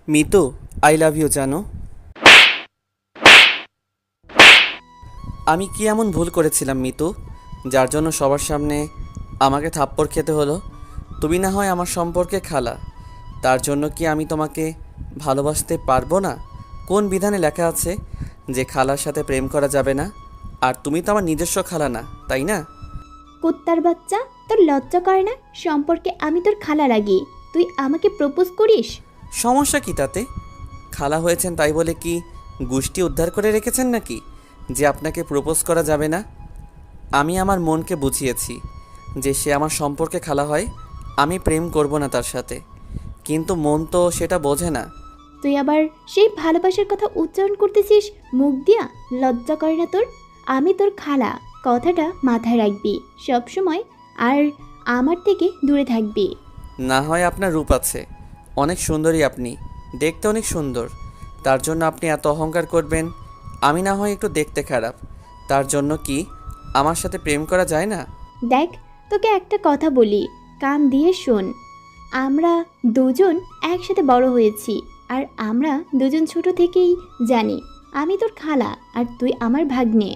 Mitu, I love you জানো। আমি কি এমন ভুল করেছিলাম মিতু, যার জন্য সবার সামনে আমাকে থাপ্পড় খেতে হলো? তুমি না হয় আমার সম্পর্কে খালা, তার জন্য কি আমি তোমাকে ভালোবাসতে পারবো না? কোন বিধানে লেখা আছে যে খালার সাথে প্রেম করা যাবে না? আর তুমি তো আমার নিজস্ব খালা না, তাই না? কুত্তার বাচ্চা, তোর লজ্জা করে না? সম্পর্কে আমি তোর খালা লাগি, তুই আমাকে প্রপোজ করিস? সমস্যা কি তাতে? খালা হয়েছেন তাই বলে কি গোষ্ঠী উদ্ধার করে রেখেছেন নাকি যে আপনাকে প্রপোজ করা যাবে না? আমি আমার মনকে বুঝিয়েছি যে সে আমার সম্পর্কে খালা হয়, আমি প্রেম করব না তার সাথে, কিন্তু মন তো সেটা বোঝে না। তুই আবার সেই ভালোবাসার কথা উচ্চারণ করতেছিস মুখ দিয়া? লজ্জা করে না তোর? আমি তোর খালা, কথাটা মাথায় রাখবি সব সময়, আর আমার থেকে দূরে থাকবি। না হয় আপনার রূপ আছে, অনেক সুন্দরী আপনি, দেখতে অনেক সুন্দর, তার জন্য আপনি এত অহংকার করবেন? আমি না হয় একটু দেখতে খারাপ, তার জন্য কি আমার সাথে প্রেম করা যায় না? দেখ, তোকে একটা কথা বলি, কান দিয়ে শোন। আমরা দুজন একসাথে বড় হয়েছি, আর আমরা দুজন ছোট থেকেই জানি আমি তোর খালা আর তুই আমার ভাগ্নে।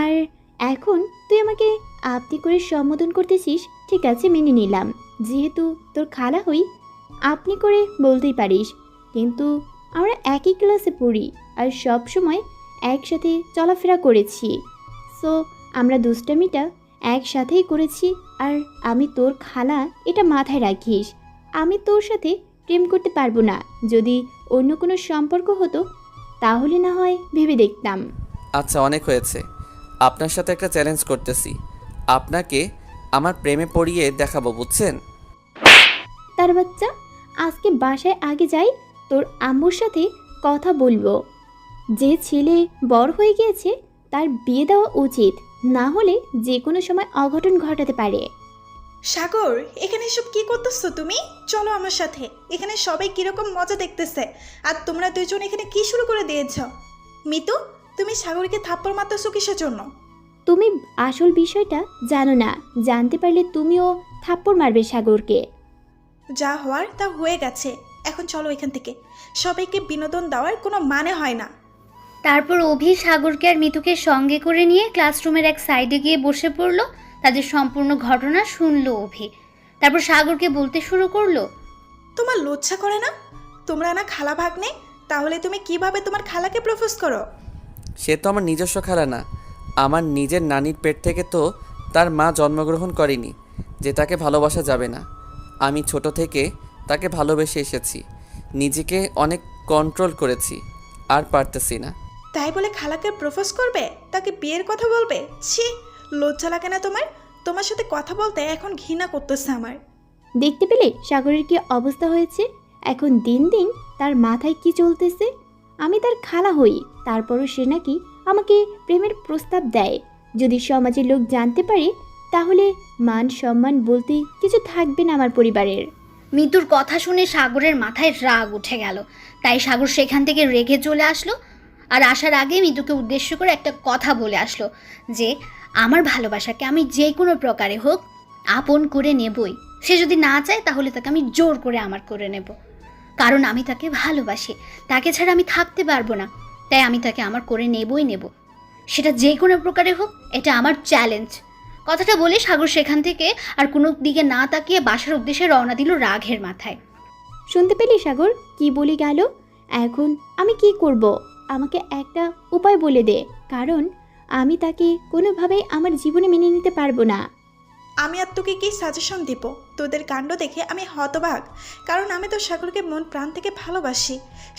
আর এখন তুই আমাকে আপনি করে সম্বোধন করতেছিস, ঠিক আছে মেনে নিলাম, যেহেতু তোর খালা হই আপনি করে বলতেই পারিস, কিন্তু আমরা একই ক্লাসে পড়ি আর সব সময় একসাথে চলাফেরা করেছি। সো আমরা দুষ্টামিটা একসাথেই করেছি। আর আমি তোর খালা, এটা মাথায় রাখিস। আমি তোর সাথে প্রেম করতে পারবো না। যদি অন্য কোনো সম্পর্ক হতো তাহলে না হয় ভেবে দেখতাম। আচ্ছা, অনেক হয়েছে, আপনার সাথে একটা চ্যালেঞ্জ করতেছি, আপনাকে আমার প্রেমে পড়িয়ে দেখাবো, বুঝছেন? তার বাচ্চা, আজকে বাসায় আগে যাই, তোর আম্মুর সাথে কথা বলবো। যে ছেলে বড় হয়ে গিয়েছে তার বিয়ে দেওয়া উচিত, না হলে যে কোনো সময় অঘটন ঘটাতে পারে। সাগর, এখানে এসব কি করতেছো তুমি? চলো আমার সাথে, এখানে সবাই কিরকম মজা দেখতেছে, আর তোমরা দুইজন এখানে কি শুরু করে দিয়েছ? মিতু, তুমি সাগরকে থাপ্পড় মারতেছো কিসের জন্য? তুমি আসল বিষয়টা জানো না, জানতে পারলে তুমিও থাপ্পড় মারবে সাগরকে। যা হওয়ার তা হয়ে গেছে, এখন চলো এখান থেকে। সবাইকে বিনোদন দেওয়ার কোনো মানে হয় না। তারপর অভি সাগরকে আর মিতুকে সঙ্গে করে নিয়ে ক্লাসরুমের এক সাইডে গিয়ে বসে পড়ল। তাদের সম্পূর্ণ ঘটনা শুনলো অভি। তারপর সাগরকে বলতে শুরু করলো, তোমার লজ্জা করে না? তোমরা না খালা ভাগ্নে, তাহলে তুমি কিভাবে তোমার খালাকে প্রপোজ করো? সে তো আমার নিজস্ব খালা না, আমার নিজের নানির পেট থেকে তো তার মা জন্মগ্রহণ করেনি যে তাকে ভালোবাসা যাবে না। আমি ছোট থেকে তাকে ভালোবেসে এসেছি, নিজেকে অনেক কন্ট্রোল করেছি, আর পারতেছি না। তাই বলে খালাকে প্রপোজ করবে, তাকে বিয়ের কথা বলবে? ছি, লজ্জা লাগে না তোমার? তোমার সাথে কথা বলতে এখন ঘৃণা করতেছে আমার। দেখতে পেলে সাগরের কি অবস্থা হয়েছে? এখন দিন দিন তার মাথায় কি চলতেছে? আমি তার খালা হই, তারপরও সে নাকি আমাকে প্রেমের প্রস্তাব দেয়। যদি সমাজের লোক জানতে পারে তাহলে মান সম্মান বলতে কিছু থাকবে না আমার পরিবারের। মিতুর কথা শুনে সাগরের মাথায় রাগ উঠে গেল। তাই সাগর সেখান থেকে রেগে চলে আসলো। আর আসার আগে মিতুকে উদ্দেশ্য করে একটা কথা বলে আসলো যে আমার ভালোবাসাকে আমি যে কোনো প্রকারে হোক আপন করে নেবই। সে যদি না চায় তাহলে তাকে আমি জোর করে আমার করে নেব, কারণ আমি তাকে ভালোবাসি, তাকে ছাড়া আমি থাকতে পারবো না। তাই আমি তাকে আমার করে নেবই নেব, সেটা যে কোনো প্রকারে হোক, এটা আমার চ্যালেঞ্জ। কথাটা বলে সাগর সেখান থেকে আর কোনো দিকে না তাকিয়ে বাসার উদ্দেশ্যে রওনা দিল রাগের মাথায়। শুনতে পেলি সাগর কি বলি গেল? এখন আমি কি করব? আমাকে একটা উপায় বলে দে, কারণ আমি তাকে কোনোভাবেই আমার জীবনে মেনে নিতে পারবো না। আমি আর তোকে কি সাজেশন দিব? তোদের কাণ্ড দেখে আমি হতবাক, কারণ আমি তো সাগরকে মন প্রাণ থেকে ভালোবাসি।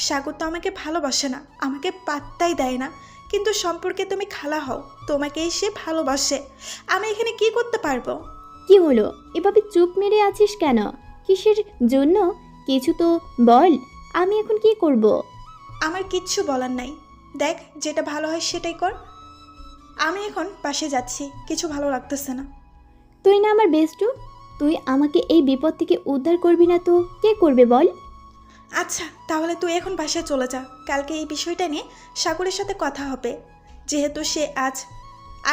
সাগর তো আমাকে ভালোবাসে না, আমাকে পাত্তাই দেয় না, কিন্তু সম্পর্কে তুমি খালা হও, তোমাকেই সে ভালোবাসে। আমি এখানে কি করতে পারবো? কি হলো, এভাবে চুপ মেরে আছিস কেন? কিসের জন্য? কিছু তো বল, আমি এখন কি করব? আমার কিচ্ছু বলার নাই, দেখ যেটা ভালো হয় সেটাই কর। আমি এখন পাশে যাচ্ছি, কিছু ভালো লাগতেছে না। তুই না আমার বেস্টু, তুই আমাকে এই বিপদ থেকে উদ্ধার করবি না তো কে করবে বল? আচ্ছা, তাহলে তুই এখন বাসায় চলে যা, কালকে এই বিষয়টা নিয়ে সাগরের সাথে কথা হবে। যেহেতু সে আজ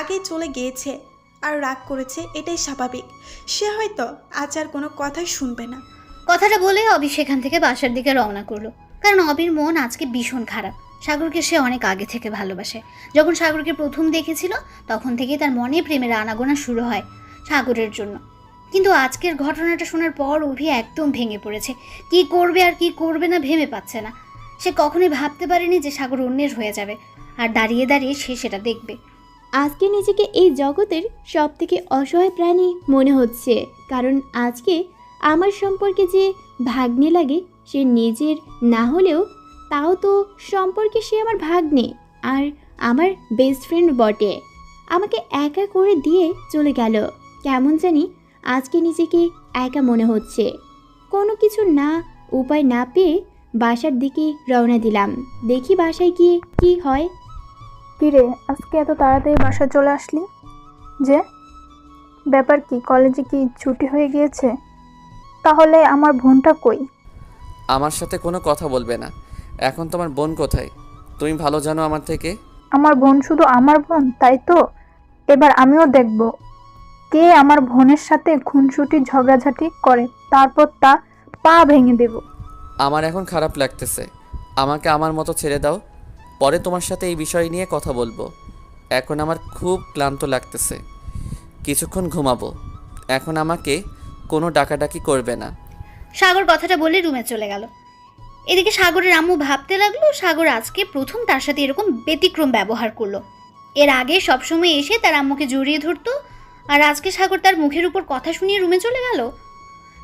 আগেই চলে গিয়েছে আর রাগ করেছে, এটাই স্বাভাবিক। সে হয়তো আজ আর কোনো কথাই শুনবে না। কথাটা বলে অভি সেখান থেকে বাসার দিকে রওনা করলো। কারণ অবির মন আজকে ভীষণ খারাপ। সাগরকে সে অনেক আগে থেকে ভালোবাসে। যখন সাগরকে প্রথম দেখেছিল তখন থেকেই তার মনে প্রেমের আনাগোনা শুরু হয় সাগরের জন্য। কিন্তু আজকের ঘটনাটা শোনার পর অভি একদম ভেঙে পড়েছে। কি করবে আর কি করবে না ভেবে পাচ্ছে না। সে কখনোই ভাবতে পারেনি যে সাগর অন্যের হয়ে যাবে, আর দাঁড়িয়ে দাঁড়িয়ে সে সেটা দেখবে। আজকে নিজেকে এই জগতের সব থেকে অসহায় প্রাণী মনে হচ্ছে, কারণ আজকে আমার সম্পর্কে যে ভাগ্নে লাগে সে নিজের না হলেও তাও তো সম্পর্কে সে আমার ভাগ্নে আর আমার বেস্ট ফ্রেন্ড বটে। আমাকে একা করে দিয়ে চলে গেল। কেমন জানি আজকে নিজেকে একা মনে হচ্ছে। কোনো কিছু না উপায় না পেয়ে বাসার দিকে রওনা দিলাম। দেখি বাসায় গিয়ে কি হয়। কিরে, আজকে এত তাড়াতাড়ি বাসায় চলে আসলি যে? ব্যাপার কি? কলেজে কি ছুটি হয়ে গিয়েছে? তাহলে আমার বোনটা কই? আমার সাথে কোনো কথা বলবে না। এখন তোমার বোন কোথায় তুমি ভালো জানো আমার থেকে। আমার বোন শুধু আমার বোন, তাই তো? এবার আমিও দেখব কে আমার বোনের সাথে খুনসুটি ঝগড়াঝাটি করে, তারপর তা পা ভেঙে দেব। আমার এখন খারাপ লাগতেছে, আমাকে আমার মতো ছেড়ে দাও। পরে তোমার সাথে এই বিষয় নিয়ে কথা বলবো। এখন আমার খুব ক্লান্ত লাগতেছে, কিছুক্ষণ ঘুমাবো। এখন আমাকে কোনো ডাকাডাকি করবে না। সাগর কথাটা বলে রুমে চলে গেল। এদিকে সাগরের আম্মু ভাবতে লাগলো সাগর আজকে প্রথম তার সাথে এরকম ব্যতিক্রম ব্যবহার করলো। এর আগে সবসময় এসে তার আম্মুকে জড়িয়ে ধরতো, আর আজকে সাগর তার মুখের উপর কথা শুনিয়ে রুমে চলে গেল।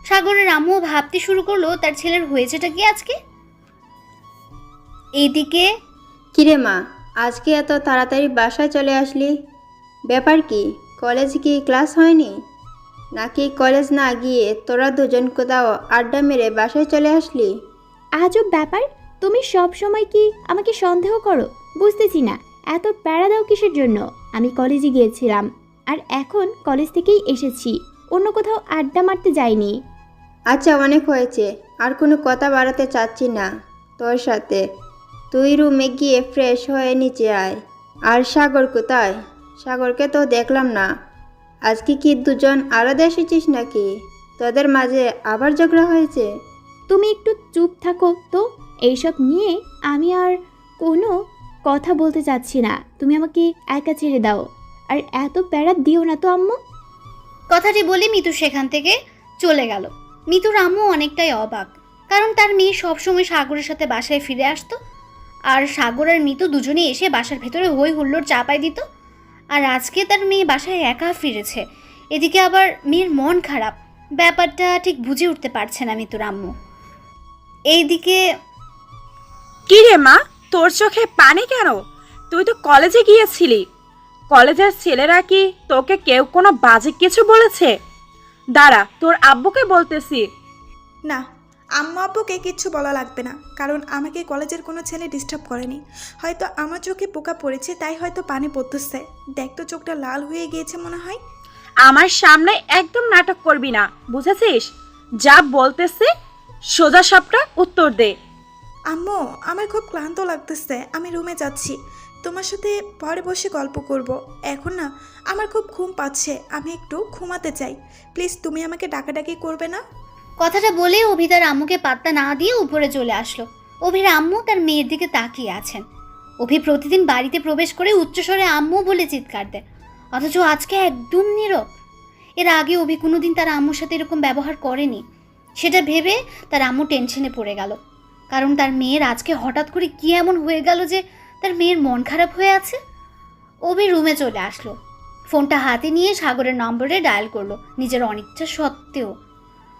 সাগরের আম্মু ভাবতে শুরু করলো তার ছেলের হয়েছেটা কি আজকে। এইদিকে কিরে মা, আজকে এত তাড়াতাড়ি বাসায় চলে আসলি? ব্যাপার কি? কলেজে কি ক্লাস হয়নি নাকি? কলেজ না গিয়ে তোরা দুজন কোথাও আড্ডা মেরে বাসায় চলে আসলি? আজব ব্যাপার, তুমি সব সময় কি আমাকে সন্দেহ করো? বুঝতেছি না এত প্যারা দাও কিসের জন্য। আমি কলেজে গিয়েছিলাম আর এখন কলেজ থেকেই এসেছি, অন্য কোথাও আড্ডা মারতে যাইনি। আচ্ছা, অনেক হয়েছে, আর কোনো কথা বাড়াতে চাচ্ছি না তোর সাথে। তুই রুমে গিয়ে ফ্রেশ হয়ে নিচে আয়। আর সাগর কোথায়? সাগরকে তো দেখলাম না। আজকে কি দুজন আলাদা এসেছিস নাকি? তোদের মাঝে আবার ঝগড়া হয়েছে? তুমি একটু চুপ থাকো তো, এইসব নিয়ে আমি আর কোনো কথা বলতে চাচ্ছি না। তুমি আমাকে একা ছেড়ে দাও, আর এত প্যারা দিও না তো আম্মু। কথাটি বলে মিতু সেখান থেকে চলে গেল। মিতুর আম্মু অনেকটাই অবাক, কারণ তার মেয়ে সবসময় সাগরের সাথে বাসায় ফিরে আসতো, আর সাগর আর মিতু দুজনেই এসে বাসার ভেতরে হই হুল্লোড় চাপায় দিত। আর আজকে তার মেয়ে বাসায় একা ফিরেছে, এদিকে আবার মেয়ের মন খারাপ। ব্যাপারটা ঠিক বুঝে উঠতে পারছে না মিতুর আম্মু। এইদিকে কি রে মা, তোর চোখে পানি কেন? তুই তো কলেজে গিয়েছিলি। কলেজের ছেলেরা কি তোকে কেউ কোনো বাজে কিছু বলেছে? দাঁড়া, তোর আব্বুকে বলতেছি। না, আম্মু আব্বুকে কিচ্ছু বলা লাগবে না, কারণ আমাকে কলেজের কোনো ছেলে ডিস্টার্ব করেনি। হয়তো আমার চোখে পোকা পড়েছে, তাই হয়তো পানি পড়তেছে। দেখ তো, চোখটা লাল হয়ে গিয়েছে মনে হয়। আমার সামনে একদম নাটক করবি না, বুঝেছিস? যা বলতেছে সোজা সাপটা উত্তর দে। আম্মু, আমার খুব ক্লান্ত লাগতেছে, আমি রুমে যাচ্ছি। তোমার সাথে পরে বসে গল্প করব। এখন না, আমার খুব ঘুম পাচ্ছে, আমি একটু ঘুমাতে চাই। প্লিজ তুমি আমাকে ডাকাডাকি করবে না। কথাটা বলে অভি তার আম্মুকে পাত্তা না দিয়ে উপরে চলে আসলো। অভির আম্মু তার মেয়ের দিকে তাকিয়ে আছেন। অভি প্রতিদিন বাড়িতে প্রবেশ করে উচ্চস্বরে আম্মু বলে চিৎকার দেয়, অথচ আজকে একদম নীরব। এর আগে অভি কোনোদিন তার আম্মুর সাথে এরকম ব্যবহার করেনি। সেটা ভেবে তার আম্মু টেনশনে পড়ে গেল, কারণ তার মেয়ের আজকে হঠাৎ করে কি এমন হয়ে গেল যে তার মেয়ের মন খারাপ হয়ে আছে। অভি রুমে চলে আসলো, ফোনটা হাতে নিয়ে সাগরের নম্বরে ডায়াল করলো নিজের অনিচ্ছা সত্ত্বেও,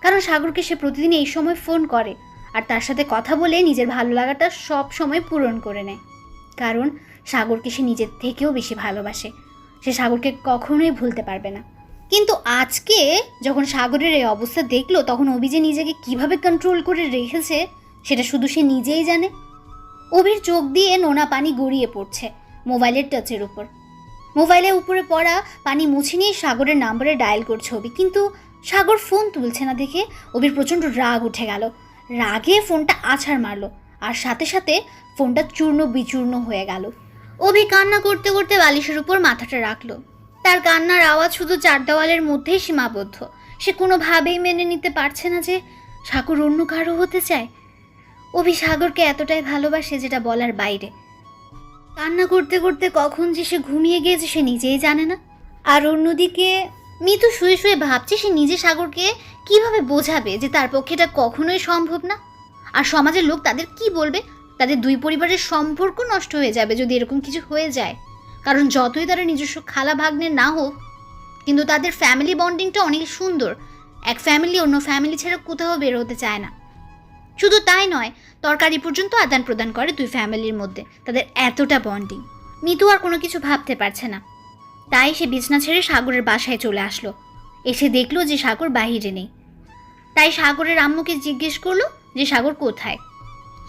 কারণ সাগরকে সে প্রতিদিন এই সময় ফোন করে আর তার সাথে কথা বলে নিজের ভালো লাগাটা সব সময় পূরণ করে নেয়। কারণ সাগরকে সে নিজের থেকেও বেশি ভালোবাসে, সে সাগরকে কখনোই ভুলতে পারবে না। কিন্তু আজকে যখন সাগরের এই অবস্থা দেখলো, তখন অভি যে নিজেকে কিভাবে কন্ট্রোল করে রেখেছে সেটা শুধু সে নিজেই জানে। অভির চোখ দিয়ে নোনা পানি গড়িয়ে পড়ছে মোবাইলের টাচের উপর। মোবাইলের উপরে পড়া পানি মুছে নিয়ে সাগরের নাম্বারে ডায়াল করছে অভি, কিন্তু সাগর ফোন তুলছে না দেখে অভির প্রচণ্ড রাগ উঠে গেল। রাগে ফোনটা আছাড় মারলো, আর সাথে সাথে ফোনটা চূর্ণ বিচূর্ণ হয়ে গেল। অভি কান্না করতে করতে বালিশের উপর মাথাটা রাখলো। তার কান্নার আওয়াজ শুধু চার দেওয়ালের মধ্যেই সীমাবদ্ধ। সে কোনোভাবেই মেনে নিতে পারছে না যে সাগর অন্য কারো হতে চায়। অভি সাগরকে এতটাই ভালোবাসে যেটা বলার বাইরে। কান্না করতে করতে কখন যে সে ঘুমিয়ে গিয়েছে সে নিজেই জানে না। আর অন্যদিকে মিতু শুয়ে শুয়ে ভাবছে সে নিজে সাগরকে কিভাবে বোঝাবে যে তার পক্ষে এটা কখনোই সম্ভব না। আর সমাজের লোক তাদের কি বলবে, তাদের দুই পরিবারের সম্পর্ক নষ্ট হয়ে যাবে যদি এরকম কিছু হয়ে যায়। কারণ যতই তারা নিজস্ব খালা ভাগ্নের না হোক, কিন্তু তাদের ফ্যামিলি বন্ডিংটা অনেক সুন্দর। এক ফ্যামিলি অন্য ফ্যামিলি ছাড়া কোথাও বের হতে চায় না। শুধু তাই নয়, তরকারি পর্যন্ত আদান প্রদান করে দুই ফ্যামিলির মধ্যে, তাদের এতটা বন্ডিং। মিতু আর কোনো কিছু ভাবতে পারছে না, তাই সে বিছনা ছেড়ে সাগরের বাসায় চলে আসলো। এসে দেখলো যে সাগর বাহিরে নেই। তাই সাগরের আম্মুকে জিজ্ঞেস করলো যে সাগর কোথায়।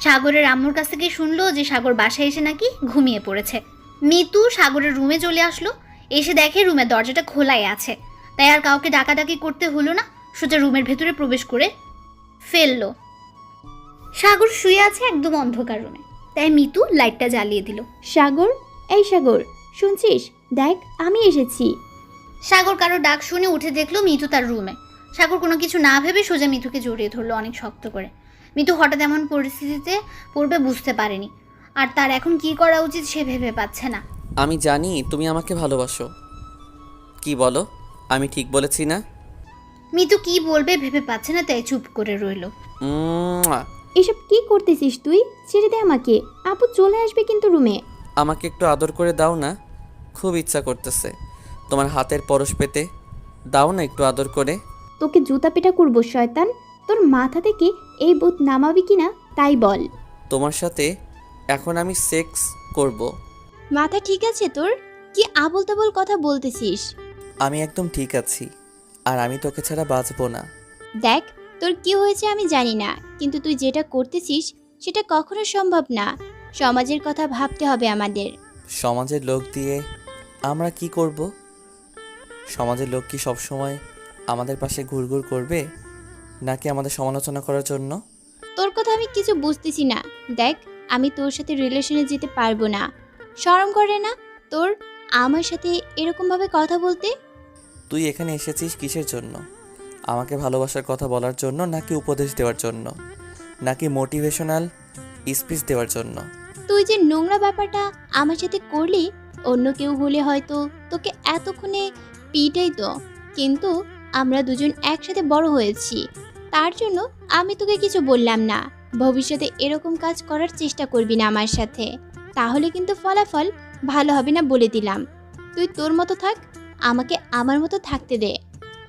সাগরের আম্মুর কাছ থেকে শুনলো যে সাগর বাসায় এসে নাকি ঘুমিয়ে পড়েছে। মিতু সাগরের রুমে চলে আসলো। এসে দেখে রুমের দরজাটা খোলাই আছে। তাই আর কাউকে ডাকাডাকি করতে হলো না, সোজা রুমের ভেতরে প্রবেশ করে ফেললো। সাগর শুয়ে আছে একদম অন্ধকার রুমে, তাই মিতু লাইটটা জ্বালিয়ে দিল। সাগর, এই সাগর, শুনছিস? দেখ আমি এসেছি। সাগর কারো ডাক শুনে উঠে দেখলো মিতু তার রুমে। সাগর কোনো কিছু না ভেবে সোজা মিতুকে জড়িয়ে ধরলো অনেক শক্ত করে। মিতু হঠাৎ এমন পরিস্থিতিতে পড়বে বুঝতে পারেনি, আর তার এখন কি করা উচিত সে ভেবে পাচ্ছে না। আমি জানি তুমি আমাকে ভালোবাসো। কি বলো, আমি ঠিক বলেছি না? মিতু কি বলবে ভেবে পাচ্ছে না, তাই চুপ করে রইল। এসব কি করতেছিস তুই? ছেড়ে দে আমাকে। আপু চলে আসবে কিন্তু রুমে। আমাকে একটু আদর করে দাও না, খুব ইচ্ছা করতেছে তোমার হাতের পরশ পেতে। দাও না একটু আদর করে। তোকে জুতা পেটা করবো শয়তান। তোর মাথা থেকে এই ভূত নামাবি কিনা তাই বল। তোমার সাথে এখন আমি সেক্স করব। মাথা ঠিক আছে তোর? কি আবোল তাবোল কথা বলতেছিস? আমি একদম ঠিক আছি, আর আমি তোকে ছাড়া বাঁচবো না। দেখ, তোর কি হয়েছে আমি জানি না, কিন্তু তুই যেটা করতেছিস সেটা কখনো সম্ভব না। সমাজের কথা ভাবতে হবে আমাদের। সমাজের লোক দিয়ে আমরা কি করব? সমাজের লোক কি সবসময় আমাদের পাশে ঘুরঘুর করবে, নাকি আমাদের সমালোচনা করার জন্য? তোর কথা আমি কিছু বুঝতেছি না। দেখ, আমি তোর সাথে রিলেশনে যেতে পারবো না। শরম করে না তোর আমার সাথে এরকমভাবে কথা বলতে? তুই এখানে এসেছিস কিসের জন্য? আমাকে ভালোবাসার কথা বলার জন্য, নাকি উপদেশ দেওয়ার জন্য, নাকি মোটিভেশনাল স্পিচ দেওয়ার জন্য? তুই যে নোংরা ব্যাপারটা আমার সাথে করলি, অন্য কেউ হলে হয়তো তোকে এতক্ষণে পিটাইতো, কিন্তু আমরা দুজন একসাথে বড় হয়েছি, তার জন্য আমি তোকে কিছু বললাম না। ভবিষ্যতে এরকম কাজ করার চেষ্টা করবি না আমার সাথে, তাহলে কিন্তু ফলাফল ভালো হবে না বলে দিলাম। তুই তোর মতো থাক, আমাকে আমার মতো থাকতে দে।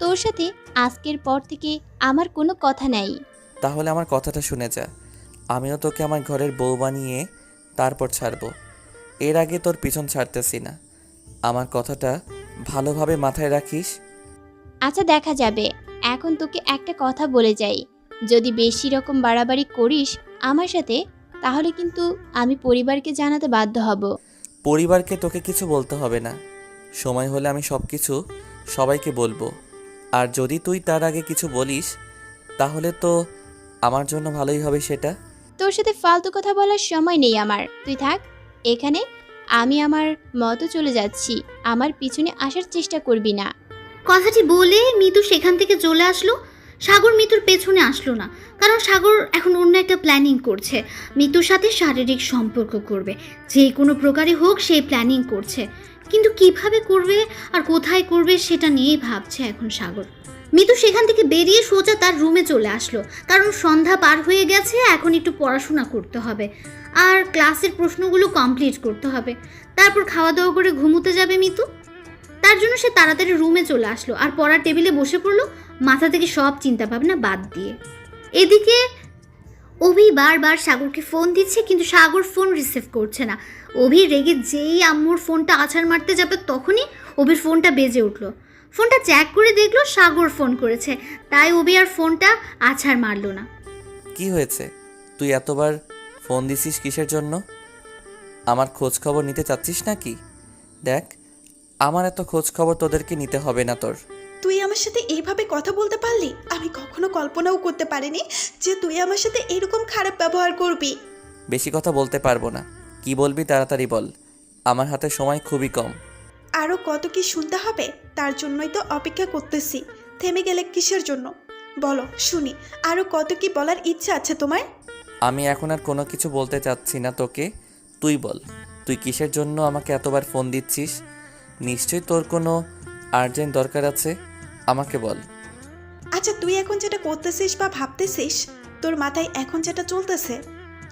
তোর সাথে আজকের পর থেকে আমার কোনো কথা নাই। তাহলে আমার কথাটা শুনে যা। আমিও তোকে আমার ঘরের বউ বানিয়ে তারপর ছাড়বো। এর আগে তোর পিছন ছাড়তেছি না। আমার কথাটা ভালোভাবে মাথায় রাখিস। আচ্ছা, দেখা যাবে। এখন তোকে একটা কথা বলে যাই, যদি বেশি রকম বাড়াবাড়ি করিস আমার সাথে, তাহলে কিন্তু আমি পরিবারকে জানাতে বাধ্য হব। পরিবারকে তোকে কিছু বলতে হবে না, সময় হলে আমি সব কিছু সবাইকে বলবো। আর যদি তুই তার আগে কিছু বলিস, তাহলে তো আমার জন্য ভালোই হবে সেটা। তোর সাথে ফালতু কথা বলার সময় নেই আমার, তুই থাক এখানে। আমি আমার মতো চলে যাচ্ছি, আমার পিছনে আসার চেষ্টা করবি না। কথাটি বলে মিতু সেখান থেকে চলে আসলো। সাগর মিতুর পেছনে আসলো না, কারণ সাগর এখন অন্য একটা প্ল্যানিং করছে। মিতুর সাথে শারীরিক সম্পর্ক করবে, যে কোনো প্রকারে হোক সেই প্ল্যানিং করছে, কিন্তু কিভাবে করবে আর কোথায় করবে সেটা নিয়েই ভাবছে এখন সাগর। মিতু সেখান থেকে বেরিয়ে সোজা তার রুমে চলে আসলো, কারণ সন্ধ্যা পার হয়ে গেছে, এখন একটু পড়াশোনা করতে হবে আর ক্লাসের প্রশ্নগুলো কমপ্লিট করতে হবে। তারপর খাওয়া দাওয়া করে ঘুমোতে যাবে মিতু। তার জন্য সে তাড়াতাড়ি রুমে চলে আসলো আর পড়ার টেবিলে বসে পড়লো, মাথা থেকে সব চিন্তা ভাবনা বাদ দিয়ে। এদিকে অভি বারবার সাগরকে ফোন দিচ্ছে, কিন্তু সাগর ফোন রিসিভ করছে না। অভি রেগে যেই আম্মুর ফোনটা আছাড় মারতে যাবে, তখনই অভির ফোনটা বেজে উঠলো। ফোনটা চেক করে দেখলো সাগর ফোন করেছে, তাই অভি আর ফোনটা আছাড় মারলো না। কি হয়েছে? তুই এতবার ফোন দিছিস কিসের জন্য? আমার খোঁজ খবর নিতে চাচ্ছিস নাকি? দেখ, আমার এত খোঁজ খবর তোদেরকে নিতে হবে না তোর। তুই আমার সাথে এইভাবে কথা বলতে পারলি? আমি কখনো কল্পনাও করতে পারিনি যে তুই আমার সাথে এরকম খারাপ ব্যবহার করবি। বেশি কথা বলতে পারবো না, কি বলবি তাড়াতাড়ি বল, আমার হাতে সময় খুবই কম। আরও কত কি শুনতে হবে, তার জন্যই তো অপেক্ষা করতেছি। থেমে গেলে কিসের জন্য বলো শুনি, আরও কত কি বলার ইচ্ছা আছে তোমার? আমি এখন আর কোনো কিছু বলতে চাচ্ছি না তোকে। তুই বল, তুই কিসের জন্য আমাকে এতবার ফোন দিচ্ছিস? নিশ্চয়ই তোর কোনো আর্জেন্ট দরকার আছে, আমাকে বল। আচ্ছা, তুই এখন যেটা করতেছিস বা ভাবতেছিস, তোর মাথায় এখন যেটা চলতেছে,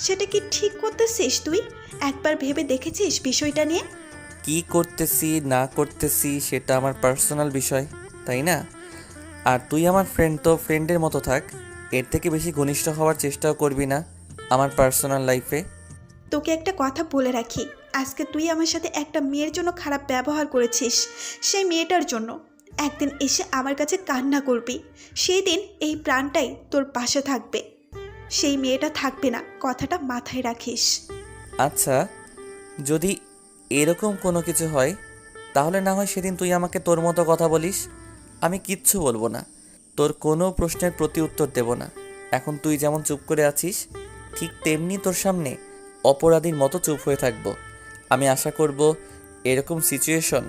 সেটা কি ঠিক করতেছিস তুই? একবার ভেবে দেখেছিস বিষয়টা নিয়ে? কি করতেছি না করতেছি সেটা আমার পার্সোনাল বিষয়, তাই না? আর তুই আমার ফ্রেন্ড, তো ফ্রেন্ডের মতো থাক, এর থেকে বেশি ঘনিষ্ঠ হওয়ার চেষ্টাও করবি না আমার পার্সোনাল লাইফে। তোকে একটা কথা বলে রাখি, আজকে তুই আমার সাথে একটা মেয়ের জন্য খারাপ ব্যবহার করেছিস। সেই মেয়েটার জন্য একদিন এসে আমার কাছে কান্না করবি। সেই দিন এই প্রাণটাই তোর পাশে থাকবে, সেই মেয়েটা থাকবে না, কথাটা মাথায় রাখিস। আচ্ছা, যদি এরকম কোনো কিছু হয় তাহলে না হয় সেদিন তুই আমাকে তোর মতো কথা বলিস, আমি কিচ্ছু বলবো না, তোর কোনো প্রশ্নের প্রতি উত্তর দেব না। এখন তুই যেমন চুপ করে আছিস, ঠিক তেমনি তোর সামনে অপরাধীর মতো চুপ হয়ে থাকবো। আমি আশা করব এরকম সিচুয়েশন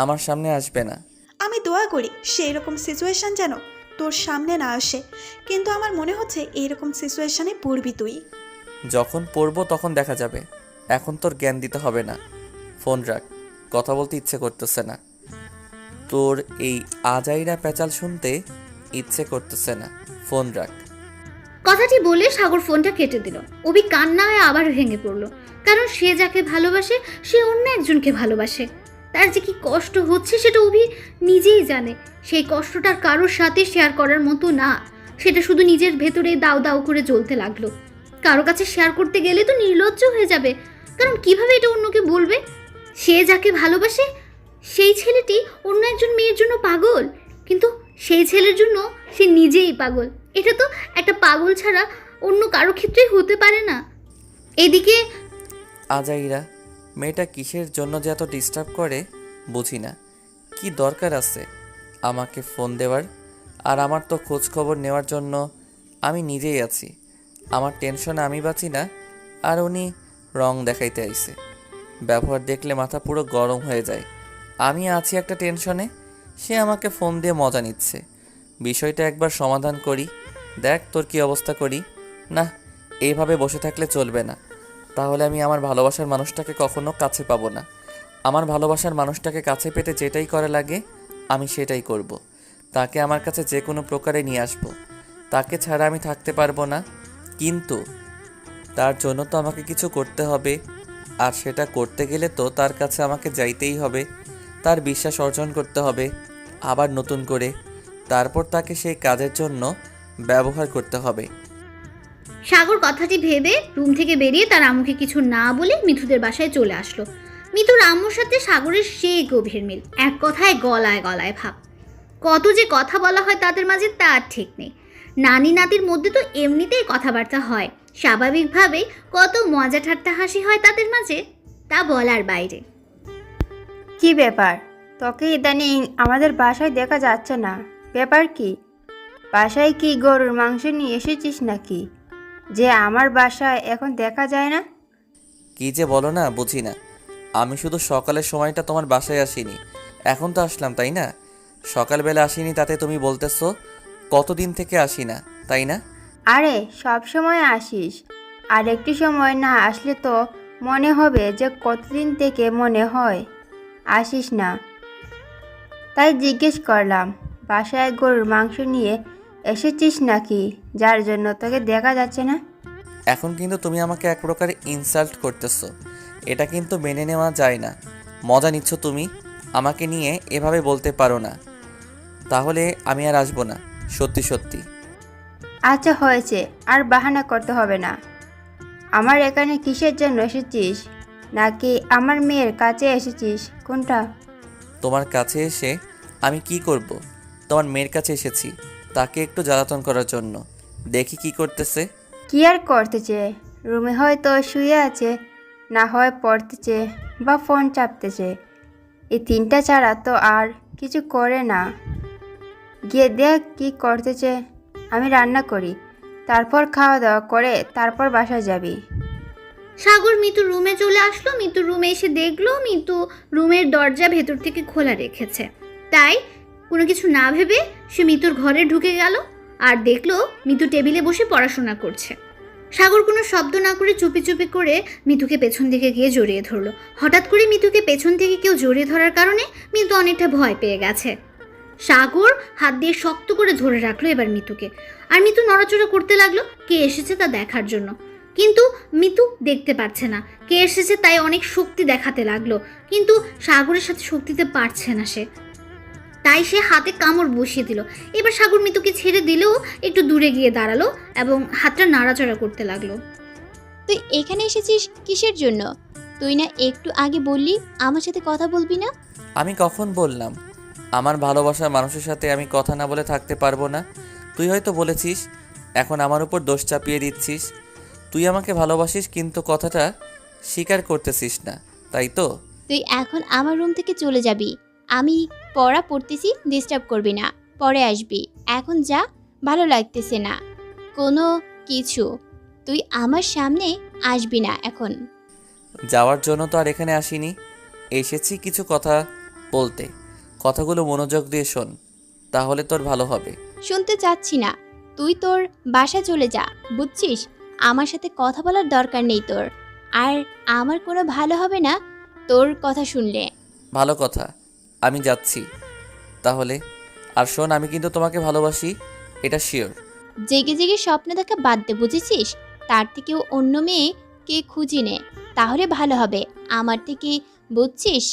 আমার সামনে আসবে না। আমি দোয়া করি সেই রকম সিচুয়েশন যেন তোর সামনে না আসে, কিন্তু আমার মনে হচ্ছে এইরকম সিচুয়েশনে পড়বি তুই। যখন পড়বো তখন দেখা যাবে, এখন তোর জ্ঞান দিতে হবে না। ফোন রাখ, কথা বলতে ইচ্ছে করতেছে না। তোর এই আজাইরা প্যাচাল শুনতে ইচ্ছে করতেছে না, ফোন রাখ। কথাটি বলে সাগর ফোনটা কেটে দিল। অভি কান্নায় আবার ভেঙে পড়লো, কারণ সে যাকে ভালোবাসে সে অন্য একজনকে ভালোবাসে। তার যে কি কষ্ট হচ্ছে সেটা অভি নিজেই জানে। সেই কষ্টটা কারোর সাথে শেয়ার করার মতো না, সেটা শুধু নিজের ভেতরে দাউ দাউ করে জ্বলতে লাগলো। কারো কাছে শেয়ার করতে গেলে তো নির্লজ্জ হয়ে যাবে, কারণ কিভাবে এটা অন্যকে বলবে? সে যাকে ভালোবাসে সেই ছেলেটি অন্য একজন মেয়ের জন্য পাগল, কিন্তু সেই ছেলের জন্য সে নিজেই পাগল। এটা তো একটা পাগল ছাড়া অন্য কারো ক্ষেত্রেই হতে পারে না। এদিকে আজাইরা মেয়েটা কিসের জন্য যে এত ডিস্টার্ব করে বুঝি না। কি দরকার আছে আমাকে ফোন দেওয়ার? আর আমার তো খোঁজ খবর নেওয়ার জন্য আমি নিজেই আছি। আমার টেনশনে আমি বাঁচি না, আর উনি রং দেখাইতে আইছে। ব্যবহার দেখলে মাথা পুরো গরম হয়ে যায়। আমি আছি একটা টেনশনে, সে আমাকে ফোন দিয়ে মজা নিচ্ছে। বিষয়টা একবার সমাধান করি, দেখ তোর কি অবস্থা করি। না, এইভাবে বসে থাকলে চলবে না, তাহলে আমি আমার ভালোবাসার মানুষটাকে কখনো কাছে পাবো না। আমার ভালোবাসার মানুষটাকে কাছে পেতে যেটাই করা লাগে আমি সেটাই করব। তাকে আমার কাছে যে কোনো প্রকারে নিয়ে আসব। তাকে ছাড়া আমি থাকতে পারবো না, কিন্তু তার জন্য তো আমাকে কিছু করতে হবে, আর সেটা করতে গেলে তো তার কাছে আমাকে যাইতেই হবে, তার বিশ্বাস অর্জন করতে হবে আবার নতুন করে, তারপর তাকে সেই কাজের জন্য ব্যবহার করতে হবে। সাগর কথাটি ভেবে রুম থেকে বেরিয়ে তার আম্মুকে কিছু না বলে মিঠুদের বাসায় চলে আসলো। মিঠুর আম্মুর সাথে সাগরের সেই গভীর মিল, এক কথায় গলায় গলায় ভাব। কত যে কথা বলা হয় তাদের মাঝে তার ঠিক নেই। নানি নাতির মধ্যে তো এমনিতেই কথাবার্তা হয়, স্বাভাবিকভাবেই কত মজা ঠাট্টা হাসি হয় তাদের মাঝে, তা বলার বাইরে। কি ব্যাপার, তোকে ইদানিং আমাদের বাসায় দেখা যাচ্ছে না, ব্যাপার কি? বাসায় কি গরুর মাংস নিয়ে এসেছিস নাকি, যে আমার বাসায় এখন দেখা যায় না? কি যে বলো না বুঝি না। আমি শুধু সকালের সময়টা তোমার বাসায় আসিনি, এখন তো আসলাম, তাই না? সকালবেলা আসিনি তাতে তুমি বলতেছো কতদিন থেকে আসি না, তাই না? আরে সব সময় আসিস, আর একটু সময় না আসলে তো মনে হবে যে কতদিন থেকে মনে হয় আসিস না। তাই জিজ্ঞেস করলাম, বাসায় গরুর মাংস নিয়ে এসেছিস নাকি, যার জন্য তোকে দেখা যাচ্ছে না? এখন কিন্তু তুমি আমাকে এক প্রকার ইনসাল্ট করতেছো, এটা কিন্তু মেনে নেওয়া যায় না। মজা নিচ্ছ তুমি, আমাকে নিয়ে এভাবে বলতে পারো না। তাহলে আমি আর আসবো না, সত্যি সত্যি। আচ্ছা হয়েছে, আর বাহানা করতে হবে না। আমার এখানে কিসের জন্য এসেছিস, নাকি আমার মেয়ের কাছে এসেছিস, কোনটা? তোমার কাছে এসে আমি কি করব? তোমার মেয়ের কাছে এসেছি তাকে একটু জ্বালাতন করার জন্য, দেখি কি করতেছে। কি আর করতেছে, রুমে হয়তো শুয়ে আছে, না হয় পড়তেছে বা ফোন চাপতেছে। এই তিনটা ছাড়া তো আর কিছু করে না। গিয়ে দেখ কি করতেছে। আমি রান্না করি, তারপর খাওয়া দাওয়া করে তারপর বাসায় যাবি। সাগর মিতুর রুমে চলে আসলো। মিতুর রুমে এসে দেখলো মিতু রুমের দরজা ভেতর থেকে খোলা রেখেছে। তাই কোনো কিছু না ভেবে সে মিতুর ঘরে ঢুকে গেল আর দেখলো মিতু টেবিলে বসে পড়াশোনা করছে। সাগর কোনো শব্দ না করে চুপি চুপি করে মিতুকে পেছন দিকে গিয়ে জড়িয়ে ধরলো। হঠাৎ করে মিতুকে পেছন থেকে কেউ জড়িয়ে ধরার কারণে মিতু অনেকটা ভয় পেয়ে গেছে। সাগর হাত দিয়ে শক্ত করে ধরে রাখলো এবার মিতুকে, আর মিতু নড়াচড়া করতে লাগলো কে এসেছে তা দেখার জন্য। কিন্তু মিতু দেখতে পাচ্ছে না কে এসেছে, তাই অনেক শক্তি দেখাতে লাগলো, কিন্তু সাগরের সাথে শক্তি দিতে পারছে না সে, তাই সে হাতে কামড় বসিয়ে দিল। এবার সাগর মিতুকে ছেড়ে দিলেও একটু দূরে গিয়ে দাঁড়ালো এবং হাতটা নাড়াচাড়া করতে লাগলো। তুই এখানে এসেছিস কিসের জন্য? তুই না একটু আগে বললি আমার সাথে কথা বলবি না? আমি কখন বললাম আমার ভালোবাসার মানুষের সাথে আমি কথা না বলে থাকতে পারবো না? তুই হয়তো বলেছিস, এখন আমার উপর দোষ চাপিয়ে দিচ্ছিস। তুই আমাকে ভালোবাসিস কিন্তু কথাটা স্বীকার করতেছিস না, তাই তো? তুই এখন আমার রুম থেকে চলে যাবি। আমি পড়া পড়তেছি, ডিস্টার্ব করবি না, পরে আসবি। এখন যা, ভালো লাগতেছে না কোনো কিছু। তুই আমার সামনে আসবি না এখন। যাওয়ার জন্য তো আর এখানে আসিনি, এসেছি কিছু কথা বলতে। কথাগুলো মনোযোগ দিয়ে শোন, তাহলে তোর ভালো হবে। শুনতে চাচ্ছি না, তুই তোর বাসা চলে যা, বুঝছিস? আমার সাথে কথা বলার দরকার নেই তোর, আর আমার কোনো ভালো হবে না তোর কথা শুনলে। ভালো কথা, আমি যাচ্ছি তাহলে। আর শোন, আমি কিন্তু তোমাকে ভালোবাসি, এটা শিওর। জেগে জেগে স্বপ্ন দেখা বাদ দে, বুঝেছিস? তার থেকেও অন্য মেয়ে কে খুঁজে নে, তাহলে ভালো হবে আমার থেকে, বুঝছিস?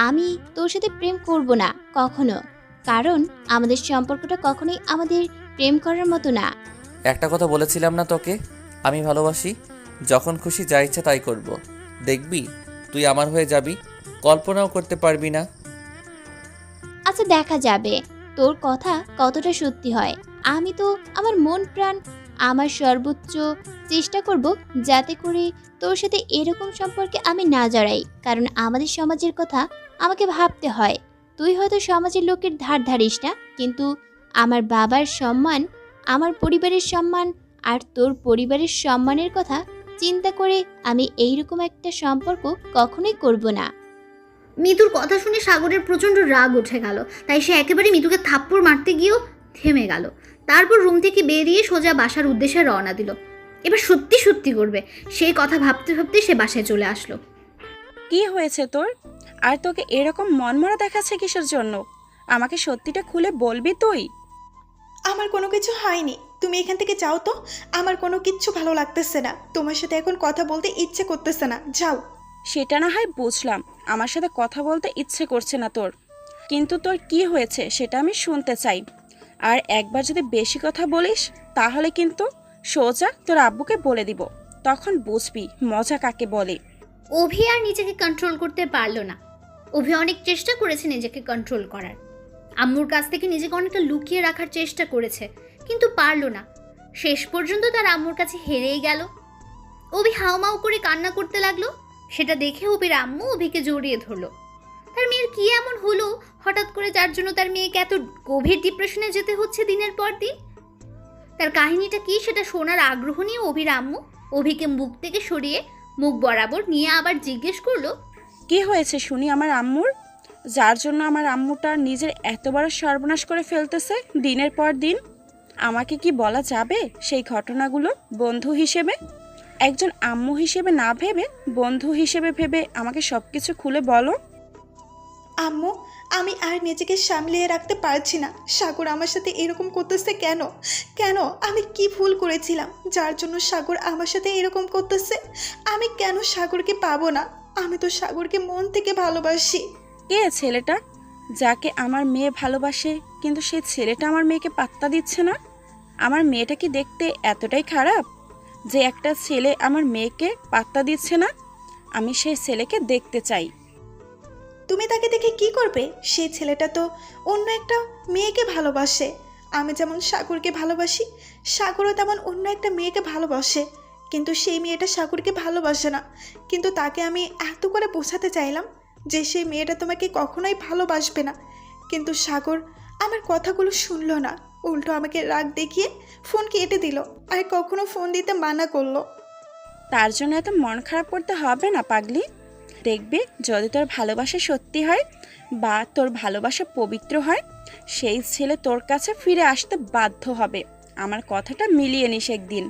আমি তোর সাথে প্রেম করব না কখনো, কারণ আমাদের সম্পর্কটা কখনোই আমাদের প্রেম করার মতো না। একটা কথা বলেছিলাম না তোকে, আমি ভালোবাসি, যখন খুশি যা ইচ্ছা তাই করব। দেখবি তুই আমার হয়ে যাবি, কল্পনাও করতে পারবি না। আচ্ছা, দেখা যাবে তোর কথা কতটা সত্যি হয়। আমি তো আমার মন প্রাণ, আমার সর্বোচ্চ চেষ্টা করব যাতে করে তোর সাথে এরকম সম্পর্কে আমি না জড়াই, কারণ আমাদের সমাজের কথা আমাকে ভাবতে হয়। তুই হয়তো সমাজের লোকের ধার ধারিস না, কিন্তু আমার বাবার সম্মান, আমার পরিবারের সম্মান আর তোর পরিবারের সম্মানের কথা চিন্তা করে আমি এইরকম একটা সম্পর্ক কখনোই করব না। মিতুর কথা শুনে সাগরের প্রচণ্ড রাগ উঠে গেল, তাই সে একেবারে মিতুকে থাপ্পড় মারতে গিয়েও থেমে গেল। তারপর রুম থেকে বেরিয়ে সোজা বাসার উদ্দেশ্যে রওনা দিল। এবার সত্যি সত্যি করবে, সেই কথা ভাবতে ভাবতে সে বাসায় চলে আসলো। কি হয়েছে তোর? আর তোকে এরকম মনমরা দেখাচ্ছে কিসের জন্য? আমাকে সত্যিটা খুলে বলবি তুই? আমার কোনো কিছু হয়নি, তুমি এখান থেকে যাও তো। আমার কোনো কিচ্ছু ভালো লাগতেছে না, তোমার সাথে এখন কথা বলতে ইচ্ছে করতেছে না, যাও। সেটা না হয় বুঝলাম, আমার সাথে কথা বলতে ইচ্ছে করছে না তোর, কিন্তু তোর কি হয়েছে সেটা আমি শুনতে চাই। আর একবার যদি বেশি কথা বলিস তাহলে কিন্তু সোজা তোর আব্বুকে বলে দিব, তখন বুঝবি মজা কাকে বলে। অভি আর নিজেকে কন্ট্রোল করতে পারলো না। অভি অনেক চেষ্টা করেছে নিজেকে কন্ট্রোল করার, আম্মুর কাছ থেকে নিজেকে অনেকটা লুকিয়ে রাখার চেষ্টা করেছে, কিন্তু পারলো না। শেষ পর্যন্ত তার আম্মুর কাছে হেরেই গেল। অভি হাউমাউ করে কান্না করতে লাগলো। সেটা দেখে অভির আম্মু অভিকে জড়িয়ে ধরলো। তার মেয়ের কি এমন হলো হঠাৎ করে, যার জন্য তার মেয়েকে এত গভীর ডিপ্রেশনে যেতে হচ্ছে দিনের পর দিন? তার কাহিনীটা কি সেটা শোনার আগ্রহ নিয়ে অভির আম্মু অভিকে মুখ থেকে সরিয়ে মুখ বরাবর নিয়ে আবার জিজ্ঞেস করলো, কি হয়েছে শুনি আমার আম্মুর, যার জন্য আমার আম্মুটা নিজের এত বড় সর্বনাশ করে ফেলতেছে দিনের পর দিন? আমাকে কি বলা যাবে সেই ঘটনাগুলো বন্ধু হিসেবে? একজন আম্মু হিসেবে না ভেবে বন্ধু হিসেবে ভেবে আমাকে সব কিছু খুলে বলো। আম্মু, আমি আর নিজেকে সামলিয়ে রাখতে পারছি না। সাগর আমার সাথে এরকম করতেছে কেন? কেন? আমি কি ভুল করেছিলাম যার জন্য সাগর আমার সাথে এরকম করতেছে? আমি কেন সাগরকে পাবো না? আমি তো সাগরকে মন থেকে ভালোবাসি। কে ছেলেটা যাকে আমার মেয়ে ভালোবাসে, কিন্তু সেই ছেলেটা আমার মেয়েকে পাত্তা দিচ্ছে না? আমার মেয়েটা কি দেখতে এতটাই খারাপ যে একটা ছেলে আমার মেয়েকে পাত্তা দিচ্ছে না? আমি সেই ছেলেকে দেখতে চাই। তুমি তাকে দেখে কি করবে? সেই ছেলেটা তো অন্য একটা মেয়েকে ভালোবাসে। আমি যেমন সাগরকে ভালোবাসি, সাগরও তেমন অন্য একটা মেয়েকে ভালোবাসে, কিন্তু সেই মেয়েটা সাগরকে ভালোবাসে না। কিন্তু তাকে আমি এত করে বোঝাতে চাইলাম যে সেই মেয়েটা তোমাকে কখনোই ভালোবাসবে না, কিন্তু সাগর আমার কথাগুলো শুনলো না, উল্টো আমাকে রাগ দেখিয়ে ফোন কেটে দিল, আর কখনো ফোন দিতে মানা করলো। তার জন্য এত মন খারাপ করতে হবে না পাগলি। দেখবি যদি তোর ভালোবাসা সত্যি হয় বা তোর ভালোবাসা পবিত্র হয়, সেই ছেলে তোর কাছে ফিরে আসতে বাধ্য হবে। আমার কথাটা মিলিয়ে নিস একদিন।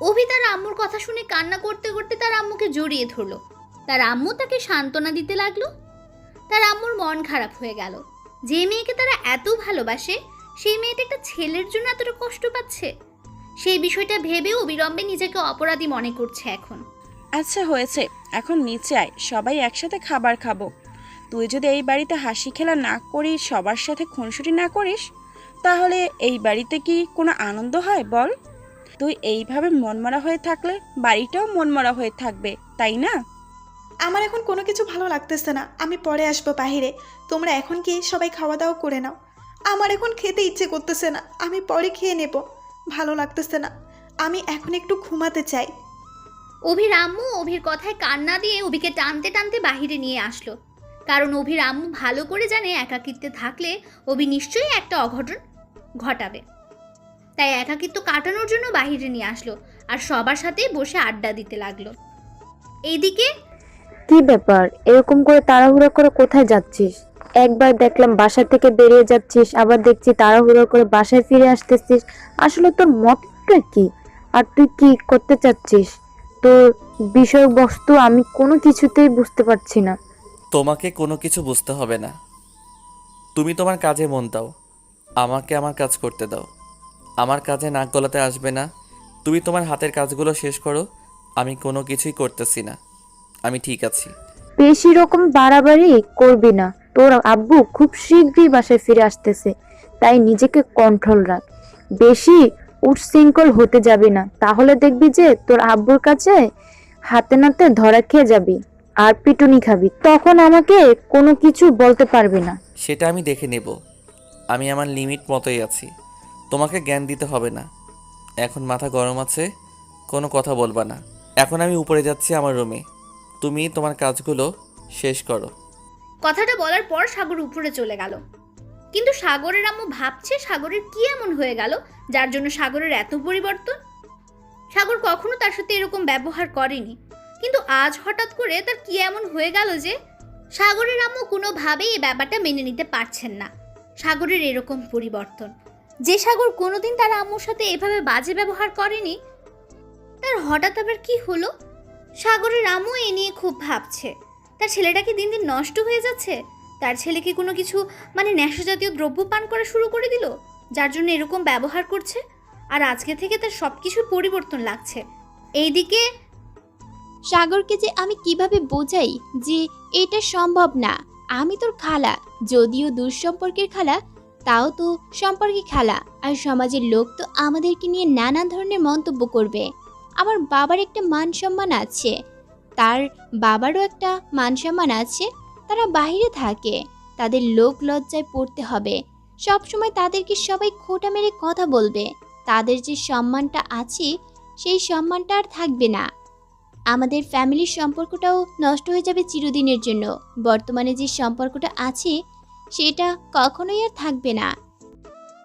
অভি তার আম্মুর কথা শুনে কান্না করতে করতে তার আম্মুকে জড়িয়ে ধরলো। তার আম্মু তাকে সান্ত্বনা দিতে লাগলো। তার আম্মুর মন খারাপ হয়ে গেল। যে মেয়েকে তারা এত ভালোবাসে সেই মেয়েটা একটা ছেলের জন্য এতটা কষ্ট পাচ্ছে। সেই বিষয়টা ভেবে অবিলম্বে নিজেকে অপরাধী মনে করছে এখন। আচ্ছা হয়েছে, এখন নিচে আয়, সবাই একসাথে খাবার খাবো। তুই যদি এই বাড়িতে হাসি খেলা না করিস, সবার সাথে খুনসুটি না করিস, তাহলে এই বাড়িতে কি কোনো আনন্দ হয় বল? তুই এইভাবে মনমরা হয়ে থাকলে বাড়িটাও মনমরা হয়ে থাকবে, তাই না? আমার এখন কোনো কিছু ভালো লাগতেছে না, আমি পরে আসবো বাহিরে। তোমরা এখন কি সবাই খাওয়া দাওয়া করে নাও। আমার এখন খেতে ইচ্ছে করতেছে না, আমি পরে খেয়ে নেব। ভালো লাগতেছে না, আমি এখন একটু ঘুমাতে চাই। অভির আম্মু অভির কথায় কান্না দিয়ে অভিকে টানতে টানতে বাহিরে নিয়ে আসলো। কারণ অভির আম্মু ভালো করে জানে একাকিত্বে থাকলে অভি নিশ্চয়ই একটা অঘটন ঘটাবে। তাই একাকিত্ব কাটানোর জন্য বাহিরে নিয়ে আসলো আর সবার সাথে বসে আড্ডা দিতে লাগলো। এইদিকে কি ব্যাপার, এরকম করে তাড়াহুড়ো করে কোথায় যাচ্ছিস? একবার দেখলাম বাসা থেকে বেরিয়ে যাচ্ছিস, আবার দেখছি তাড়াহুড়ো করে বাসায় ফিরে আসতেছিস। আসলে তোর মতটা কি, আর তুই কি করতে চাচ্ছিস? তোর বিষয়বস্তু আমি কোনো কিছুতেই বুঝতে পারছি না। তোমাকে কোনো কিছু বুঝতে হবে না, তুমি তোমার কাজে মন দাও, আমাকে আমার কাজ করতে দাও। আমার কাজে নাক গলাতে আসবে না। তুমি তোমার হাতের কাজগুলো শেষ করো, আমি কোনো কিছুই করতেছি না, আমি ঠিক আছি। বেশি রকম বাড়াবাড়ি করবি না, তোর আব্বু খুব শীঘ্রই বাসায় ফিরে আসতেছে, তাই নিজেকে কন্ট্রোল রাখ। বেশি উচ্ছৃঙ্খল হতে যাবি না, তাহলে দেখবি যে তোর আব্বুর কাছে হাতে নাতে ধরা খেয়ে যাবি আর পিটুনি খাবি, তখন আমাকে কোনো কিছু বলতে পারবি না। সেটা আমি দেখে নেব, আমি আমার লিমিট মতোই আছি, তোমাকে জ্ঞান দিতে হবে না। এখন মাথা গরম আছে, কোনো কথা বলবা না। এখন আমি উপরে যাচ্ছি আমার রুমে, তুমি তোমার কাজগুলো শেষ করো। কথাটা বলার পর সাগর উপরে চলে গেল। কিন্তু সাগরের আম্মু ভাবছে সাগরের কি এমন হয়ে গেল যার জন্য সাগরের এত পরিবর্তন। সাগর কখনো তার সাথে এরকম ব্যবহার করেনি, কিন্তু আজ হঠাৎ করে তার কি এমন হয়ে গেল যে সাগরের আম্মু কোনোভাবেই এই ব্যাপারটা মেনে নিতে পারছেন না। সাগরের এরকম পরিবর্তন, যে সাগর কোনোদিন তার আম্মুর সাথে এভাবে বাজে ব্যবহার করেনি, তার হঠাৎ আবার কি হলো? সাগরের আম্মু এ নিয়ে খুব ভাবছে। তার ছেলেটা কি দিন দিন নষ্ট হয়ে যাচ্ছে? তার ছেলে কি কোনো কিছু নেশা জাতীয় দ্রব্য পান করা শুরু করে দিল, যার জন্য এরকম ব্যবহার করছে? আর আজকে থেকে তার সব কিছু পরিবর্তন লাগছে। এইদিকে সাগরকে যে আমি কিভাবে বোঝাই যে এটা সম্ভব না। আমি তোর খালা, যদিও দূর সম্পর্কের খালা, তাও তো সম্পর্কে খালা। আর সমাজের লোক তো আমাদেরকে নিয়ে নানা ধরনের মন্তব্য করবে। আমার বাবার একটা মান সম্মান আছে, তার বাবারও একটা মান সম্মান আছে। তারা বাইরে থাকে, তাদের লোক লজ্জায় পড়তে হবে। সবসময় তাদেরকে সবাই খোঁটা মেরে কথা বলবে। তাদের যে সম্মানটা আছে সেই সম্মানটা আর থাকবে না। আমাদের ফ্যামিলির সম্পর্কটাও নষ্ট হয়ে যাবে চিরদিনের জন্য। বর্তমানে যে সম্পর্কটা আছে সেটা কখনোই আর থাকবে না।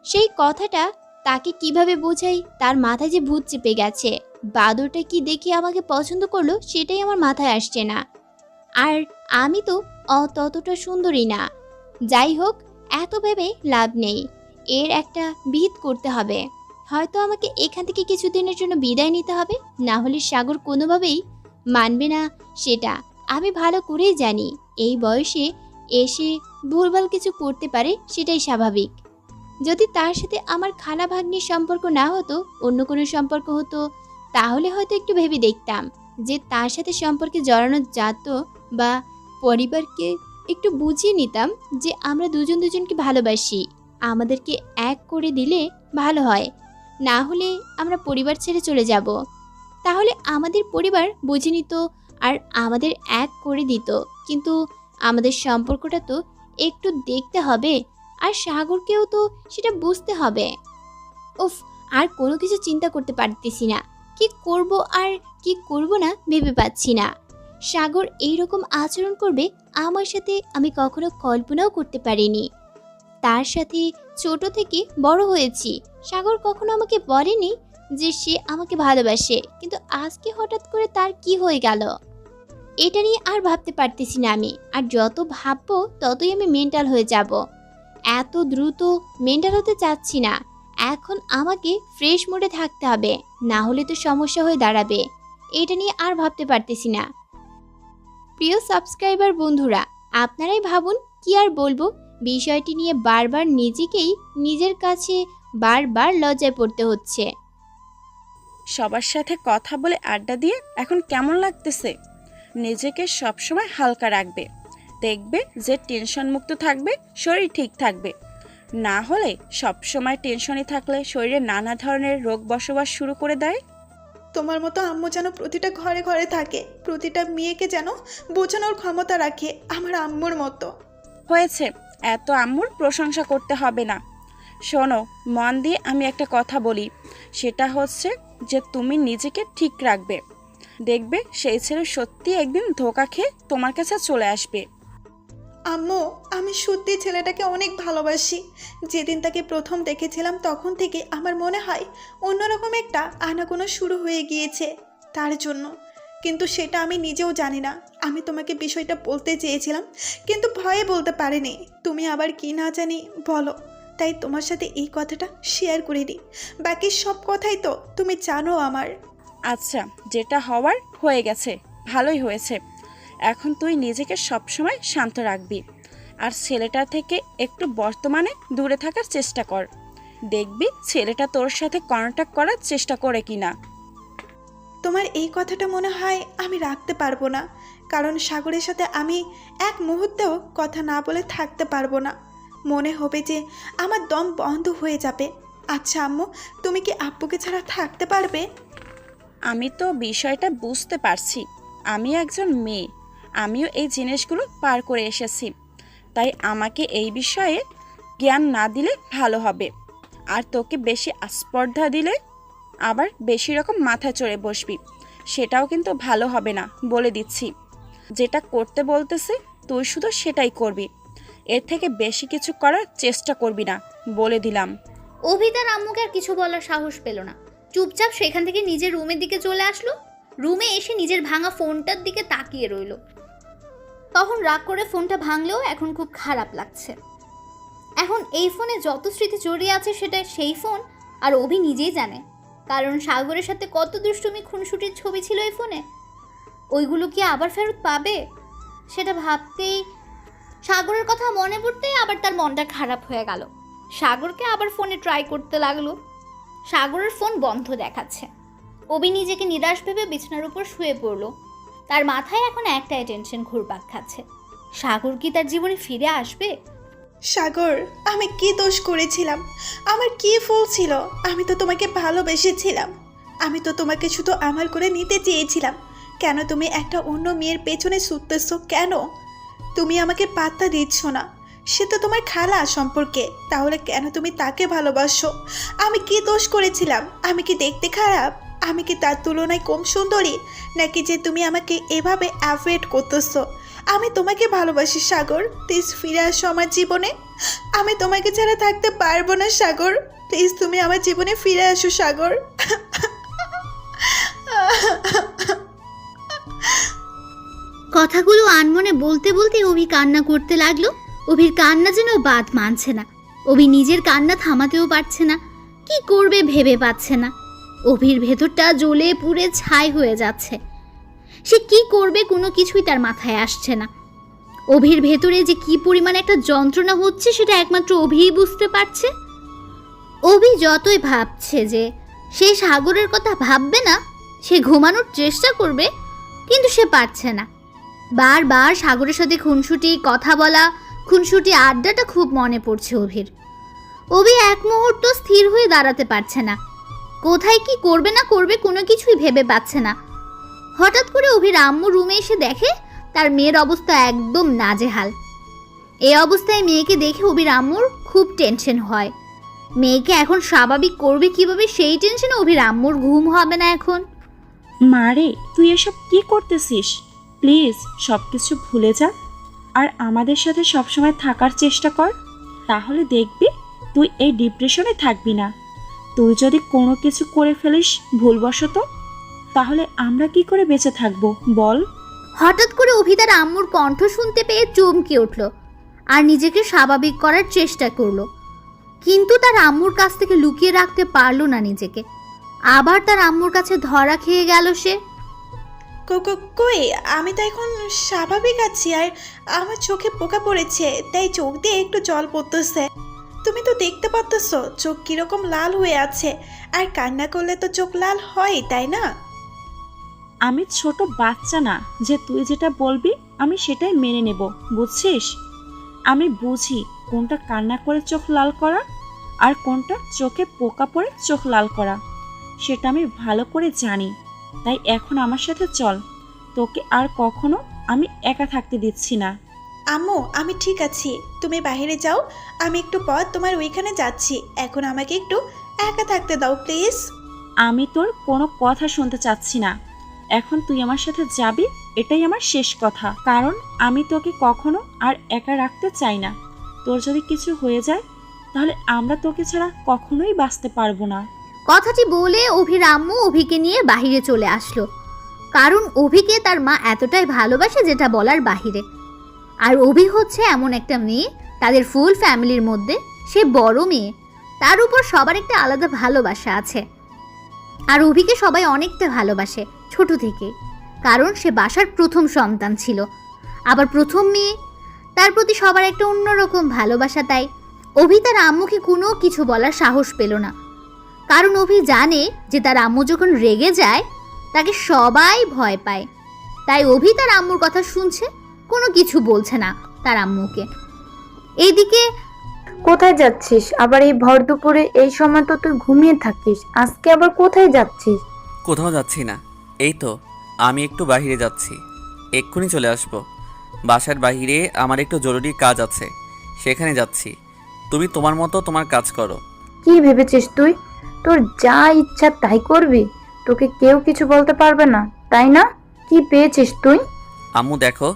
সেই কথাটা তাকে কিভাবে বোঝাই, তার মাথায় যে ভূত চেপে গেছে। বাদরটা কি দেখে আমাকে পছন্দ করলো সেটাই আমার মাথায় আসছে না। আর আমি তো ততটা সুন্দরী না। যাই হোক, এত ভেবে লাভ নেই, এর একটা বিহিত করতে হবে। হয়তো আমাকে এখান থেকে কিছুদিনের জন্য বিদায় নিতে হবে, না হলে সাগর কোনোভাবেই মানবে না। সেটা আমি ভালো করেই জানি। এই বয়সে এসে ভুলভাল কিছু করতে পারে, সেটাই স্বাভাবিক। যদি তার সাথে আমার খালা ভাগ্নির সম্পর্ক না হতো, অন্য কোনো সম্পর্ক হতো, তাহলে হয়তো একটু ভেবে দেখতাম যে তার সাথে সম্পর্কে জড়ানো যেত, বা পরিবারকে একটু বুঝিয়ে নিতাম যে আমরা দুজন দুজনকে ভালোবাসি, আমাদেরকে এক করে দিলে ভালো হয়, না হলে আমরা পরিবার ছেড়ে চলে যাব। তাহলে আমাদের পরিবার বুঝে নিত আর আমাদের এক করে দিত। কিন্তু আমাদের সম্পর্কটা তো একটু দেখতে হবে, আর সাগরকেও তো সেটা বুঝতে হবে। উফ, আর কোনো কিছু চিন্তা করতে পারতেছি না। কি করব আর কি করব না ভেবে পাচ্ছি না। সাগর এইরকম আচরণ করবে আমার সাথে আমি কখনো কল্পনাও করতে পারিনি। তার সাথে ছোট থেকে বড় হয়েছি। সাগর কখনো আমাকে বলেনি যে সে আমাকে ভালোবাসে, কিন্তু আজকে হঠাৎ করে তার কি হয়ে গেল এটা নিয়ে আর ভাবতে পারতেছি না আমি। আর যত ভাববো ততই আমি মেন্টাল হয়ে যাব। এত দ্রুত মেন্টাল হতে চাচ্ছি না। এখন আমাকে ফ্রেশ মুডে থাকতে হবে, না হলে তো সমস্যা হয়ে দাঁড়াবে। এটা নিয়ে আর ভাবতে পারতেছি না। প্রিয় সাবস্ক্রাইবার বন্ধুরা, আপনারাই ভাবুন, কি আর বলবো, বিষয়টি নিয়ে বারবার নিজেকেই নিজের কাছে বারবার লজ্জায় পড়তে হচ্ছে। সবার সাথে কথা বলে আড্ডা দিয়ে এখন কেমন লাগতেছে? নিজেকে সবসময় হালকা রাখবে, দেখবে যে টেনশন মুক্ত থাকবে, শরীর ঠিক থাকবে। না হলে সবসময় টেনশনে থাকলে শরীরে নানা ধরনের রোগ বসবাস শুরু করে দেয়। তোমার মতো আম্মু যেন প্রতিটা ঘরে ঘরে থাকে, প্রতিটা মেয়েকে যেন বোঝানোর ক্ষমতা রাখে আমার আম্মুর মতো। হয়েছে, এত আম্মুর প্রশংসা করতে হবে না। শোনো মন দিয়ে, আমি একটা কথা বলি, সেটা হচ্ছে যে তুমি নিজেকে ঠিক রাখবে। দেখবে সেই ছেলে সত্যি একদিন ধোঁকা খেয়ে তোমার কাছে চলে আসবে। আম্মু, আমি সত্যি ছেলেটাকে অনেক ভালোবাসি। যেদিন তাকে প্রথম দেখেছিলাম তখন থেকে আমার মনে হয় অন্যরকম একটা আনাগোনা শুরু হয়ে গিয়েছে তার জন্য। কিন্তু সেটা আমি নিজেও জানি না। আমি তোমাকে বিষয়টা বলতে চেয়েছিলাম, কিন্তু ভয়ে বলতে পারিনি। তুমি আবার কি না জানি বলো, তাই তোমার সাথে এই কথাটা শেয়ার করে দিই। বাকি সব কথাই তো তুমি জানো আমার। আচ্ছা, যেটা হওয়ার হয়ে গেছে, ভালোই হয়েছে। এখন তুই নিজেকে সবসময় শান্ত রাখবি, আর ছেলেটা থেকে একটু বর্তমানে দূরে থাকার চেষ্টা কর। দেখবি ছেলেটা তোর সাথে কন্ট্যাক্ট করার চেষ্টা করে কিনা। তোমার এই কথাটা মনে হয় আমি রাখতে পারবো না, কারণ সাগরের সাথে আমি এক মুহূর্তেও কথা না বলে থাকতে পারবো না। মনে হবে যে আমার দম বন্ধ হয়ে যাবে। আচ্ছা আম্মু, তুমি কি আব্বুকে ছাড়া থাকতে পারবে? আমি তো বিষয়টা বুঝতে পারছি। আমি একজন মেয়ে, আমিও এই জিনিসগুলো পার করে এসেছি, তাই আমাকে এই বিষয়ে জ্ঞান না দিলে ভালো হবে। আর তোকে বেশি আস্পর্ধা দিলে আবার বেশি রকম মাথায় চড়ে বসবি, সেটাও কিন্তু ভালো হবে না, বলে দিচ্ছি। যেটা করতে বলতেছে তুই শুধু সেটাই করবি, এর থেকে বেশি কিছু করার চেষ্টা করবি না, বলে দিলাম। অভি তার আম্মুকে আর কিছু বলার সাহস পেল না, চুপচাপ সেখান থেকে নিজের রুমের দিকে চলে আসলো। রুমে এসে নিজের ভাঙা ফোনটার দিকে তাকিয়ে রইল। তখন রাগ করে ফোনটা ভাঙলেও এখন খুব খারাপ লাগছে। এখন এই ফোনে যত স্মৃতি জড়িয়ে আছে সেটা সেই ফোন আর অভি নিজেই জানে, কারণ সাগরের সাথে কত দুষ্টুমি খুনসুটির ছবি ছিল এই ফোনে। ওইগুলো কি আবার ফেরত পাবে? সেটা ভাবতেই, সাগরের কথা মনে পড়তেই আবার তার মনটা খারাপ হয়ে গেল। সাগরকে আবার ফোনে ট্রাই করতে লাগলো। সাগরের ফোন বন্ধ দেখাচ্ছে। অভি নিজেকে নিরাশ ভেবে বিছানার উপর শুয়ে পড়ল। তার মাথায় এখন একটাই টেনশন ঘুরপাক খাচ্ছে, সাগর কি তার জীবনে ফিরে আসবে? সাগর, আমি কি দোষ করেছিলাম? আমার কি ভুল ছিল? আমি তো তোমাকে ভালোবেসেছিলাম। আমি তো তোমাকে শুধু আমার করে নিতে চেয়েছিলাম। কেন তুমি একটা অন্য মেয়ের পেছনে ছুটতেছ কেন? তুমি আমাকে পাত্তা দিচ্ছ না। সে তো তোমার খালা সম্পর্কে, তাহলে কেন তুমি তাকে ভালোবাসো? আমি কি দোষ করেছিলাম? আমি কি দেখতে খারাপ? আমি কি তার তুলনায় কম সুন্দরী? নাকি যে তুমি আমাকে এভাবে অ্যাভয়েড করতেছো? আমি তোমাকে ভালোবাসি সাগর, প্লিজ ফিরে আসো আমার জীবনে। আমি তোমাকে ছাড়া থাকতে পারবো না সাগর, প্লিজ তুমি আমার জীবনে ফিরে আসো সাগর। কথাগুলো আনমনে বলতে বলতে অভি কান্না করতে লাগলো। অভির কান্না যেন বাদ মানছে না। অভি নিজের কান্না থামাতেও পারছে না, কি করবে ভেবে পাচ্ছে না। অভির ভেতরটা জ্বলে পুড়ে ছাই হয়ে যাচ্ছে। সে কি করবে কোনো কিছুই তার মাথায় আসছে না। অভির ভেতরে যে কি পরিমাণ একটা যন্ত্রণা হচ্ছে সেটা একমাত্র অভিই বুঝতে পারছে। অভি যতই ভাবছে যে সে সাগরের কথা ভাববে না, সে ঘুমানোর চেষ্টা করবে, কিন্তু সে পারছে না। বারবার সাগরের সাথে খুনসুটি কথা বলা, খুনসুটি আড্ডাটা খুব মনে পড়ছে অভির। অভি এক মুহূর্ত স্থির হয়ে দাঁড়াতে পারছে না। কোথায় কি করবে না করবে কোনো কিছুই ভেবে পাচ্ছে না। হঠাৎ করে অভির আম্মু রুমে এসে দেখে তার মেয়ের অবস্থা একদম নাজেহাল। এই অবস্থায় মেয়েকে দেখে অভির আম্মুর খুব টেনশন হয়। মেয়েকে এখন স্বাভাবিক করবে কিভাবে সেই টেনশনে অভির আম্মুর ঘুম হবে না এখন। মারে, তুই এসব কি করতেছিস? প্লিজ সব কিছু ভুলে যা, আর আমাদের সাথে সবসময় থাকার চেষ্টা কর। তাহলে দেখবি তুই এই ডিপ্রেশনে থাকবি না। তুই যদি কোনো কিছু করে ফেলিস ভুলবশত, তাহলে আমরা কি করে বেঁচে থাকবো বল? হঠাৎ করে অভি তার আম্মুর কণ্ঠ শুনতে পেয়ে চমকে উঠল আর নিজেকে স্বাভাবিক করার চেষ্টা করলো। কিন্তু তার আম্মুর কাছ থেকে লুকিয়ে রাখতে পারলো না নিজেকে। আবার তার আম্মুর কাছে ধরা খেয়ে গেল সে। কই, আমি তো এখন স্বাভাবিক আছি, আর আমার চোখে পোকা পড়েছে, তাই চোখ দিয়ে একটু জল পড়তেছে। তুমি তো দেখতে পাচ্ছ চোখ কিরকম লাল হয়ে আছে, আর কান্না করলে তো চোখ লাল হয়, তাই না? আমি ছোট বাচ্চা না যে তুই যেটা বলবি আমি সেটাই মেনে নেব, বুঝছিস? আমি বুঝি কোনটা কান্না করে চোখ লাল করা আর কোনটা চোখে পোকা পড়ে চোখ লাল করা, সেটা আমি ভালো করে জানি। তাই এখন আমার সাথে চল, তোকে আর কখনো আমি একা থাকতে দিচ্ছি না। আম্মু, আমি ঠিক আছি, তুমি বাইরে যাও, আমি একটু পর তোমার ওইখানে যাচ্ছি। এখন আমাকে একটু একা থাকতে দাও প্লিজ। আমি তোর কোনো কথা শুনতে চাচ্ছি না। এখন তুই আমার সাথে যাবি, এটাই আমার শেষ কথা, কারণ আমি তোকে কখনো আর একা রাখতে চাই না। তোর যদি কিছু হয়ে যায় তাহলে আমরা তোকে ছাড়া কখনোই বাঁচতে পারবো না। কথাটি বলে অভির আম্মু অভিকে নিয়ে বাহিরে চলে আসলো, কারণ অভিকে তার মা এতটাই ভালোবাসে যেটা বলার বাহিরে। আর অভি হচ্ছে এমন একটা মেয়ে, তাদের ফুল ফ্যামিলির মধ্যে সে বড় মেয়ে, তার উপর সবার একটা আলাদা ভালোবাসা আছে। আর অভিকে সবাই অনেকটা ভালোবাসে ছোট থেকে, কারণ সে বাসার প্রথম সন্তান ছিল, আবার প্রথম মেয়ে, তার প্রতি সবার একটা অন্যরকম ভালোবাসা। তাই অভি তার আম্মুকে কোনো কিছু বলার সাহস পেল না, কারণ অভি জানে যে তার আম্মু যখন রেগে যায় তাকে সবাই ভয় পায়। তাই অভি তার আম্মুর কথা শুনছে, কোনো কিছু বলছে না তার আম্মুকে। এইদিকে কোথায় যাচ্ছিস আবার এই ভর দুপুরে? এই সময় তো তুই ঘুমিয়ে থাকিস, আজকে আবার কোথায় যাচ্ছিস? কোথাও যাচ্ছি না, এই তো আমি একটু বাইরে যাচ্ছি, এক্ষুনি চলে আসব। বাসার বাইরে আমার একটু জরুরি কাজ আছে, সেখানে যাচ্ছি। তুমি তোমার মতো তোমার কাজ করো। কি ভেবেছিস তুই? তোর যা ইচ্ছা তাই করবি, তোকে কেউ কিছু বলতে পারবে না, তাই না? কি পেয়েছিস তুই? আম্মু দেখো,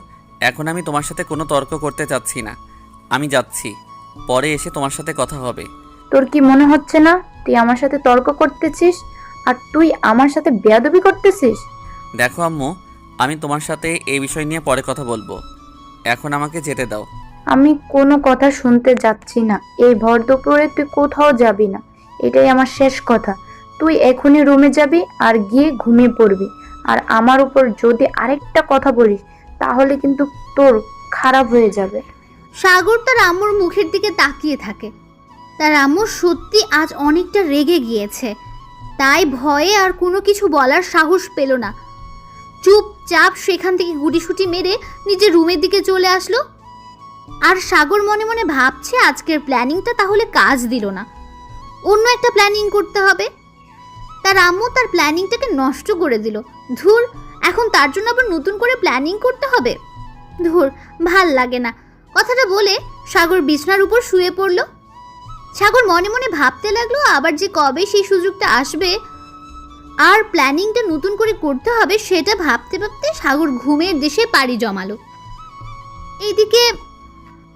এখন আমি তোমার সাথে কোনো তর্ক করতে চাচ্ছি না, আমি যাচ্ছি, পরে এসে তোমার সাথে কথা হবে। তোর কি মনে হচ্ছে না তুই আমার সাথে তর্ক করতেছিস আর তুই আমার সাথে বেয়াদবি করতেছিস? দেখো আম্মু, আমি তোমার সাথে এই বিষয় নিয়ে পরে কথা বলবো, এখন আমাকে যেতে দাও। আমি কোনো কথা শুনতে যাচ্ছি না, এই ভর দুপুরে তুই কোথাও যাবি না, এটাই আমার শেষ কথা। তুই এখনই রুমে যাবি আর গিয়ে ঘুমিয়ে পড়বি, আর আমার উপর যদি আরেকটা কথা বলিস তাহলে কিন্তু তোর খারাপ হয়ে যাবে। সাগর তার আম্মুর মুখের দিকে তাকিয়ে থাকে। তার আম্মু সত্যি আজ অনেকটা রেগে গিয়েছে, তাই ভয়ে আর কোনো কিছু বলার সাহস পেল না। চুপচাপ সেখান থেকে গুটিসুটি মেরে নিজের রুমের দিকে চলে আসলো। আর সাগর মনে মনে ভাবছে আজকের প্ল্যানিংটা তাহলে কাজ দিল না, অন্য একটা প্ল্যানিং করতে হবে। তার আম্মু তার প্ল্যানিংটাকে নষ্ট করে দিল। ধুর, এখন তার জন্য আবার নতুন করে প্ল্যানিং করতে হবে। ধুর, ভাল লাগে না। কথাটা বলে সাগর বিছনার উপর শুয়ে পড়ল। সাগর মনে মনে ভাবতে লাগলো আবার যে কবে সেই সুযোগটা আসবে আর প্ল্যানিংটা নতুন করে করতে হবে, সেটা ভাবতে ভাবতে সাগর ঘুমের দেশে পাড়ি জমালো। এইদিকে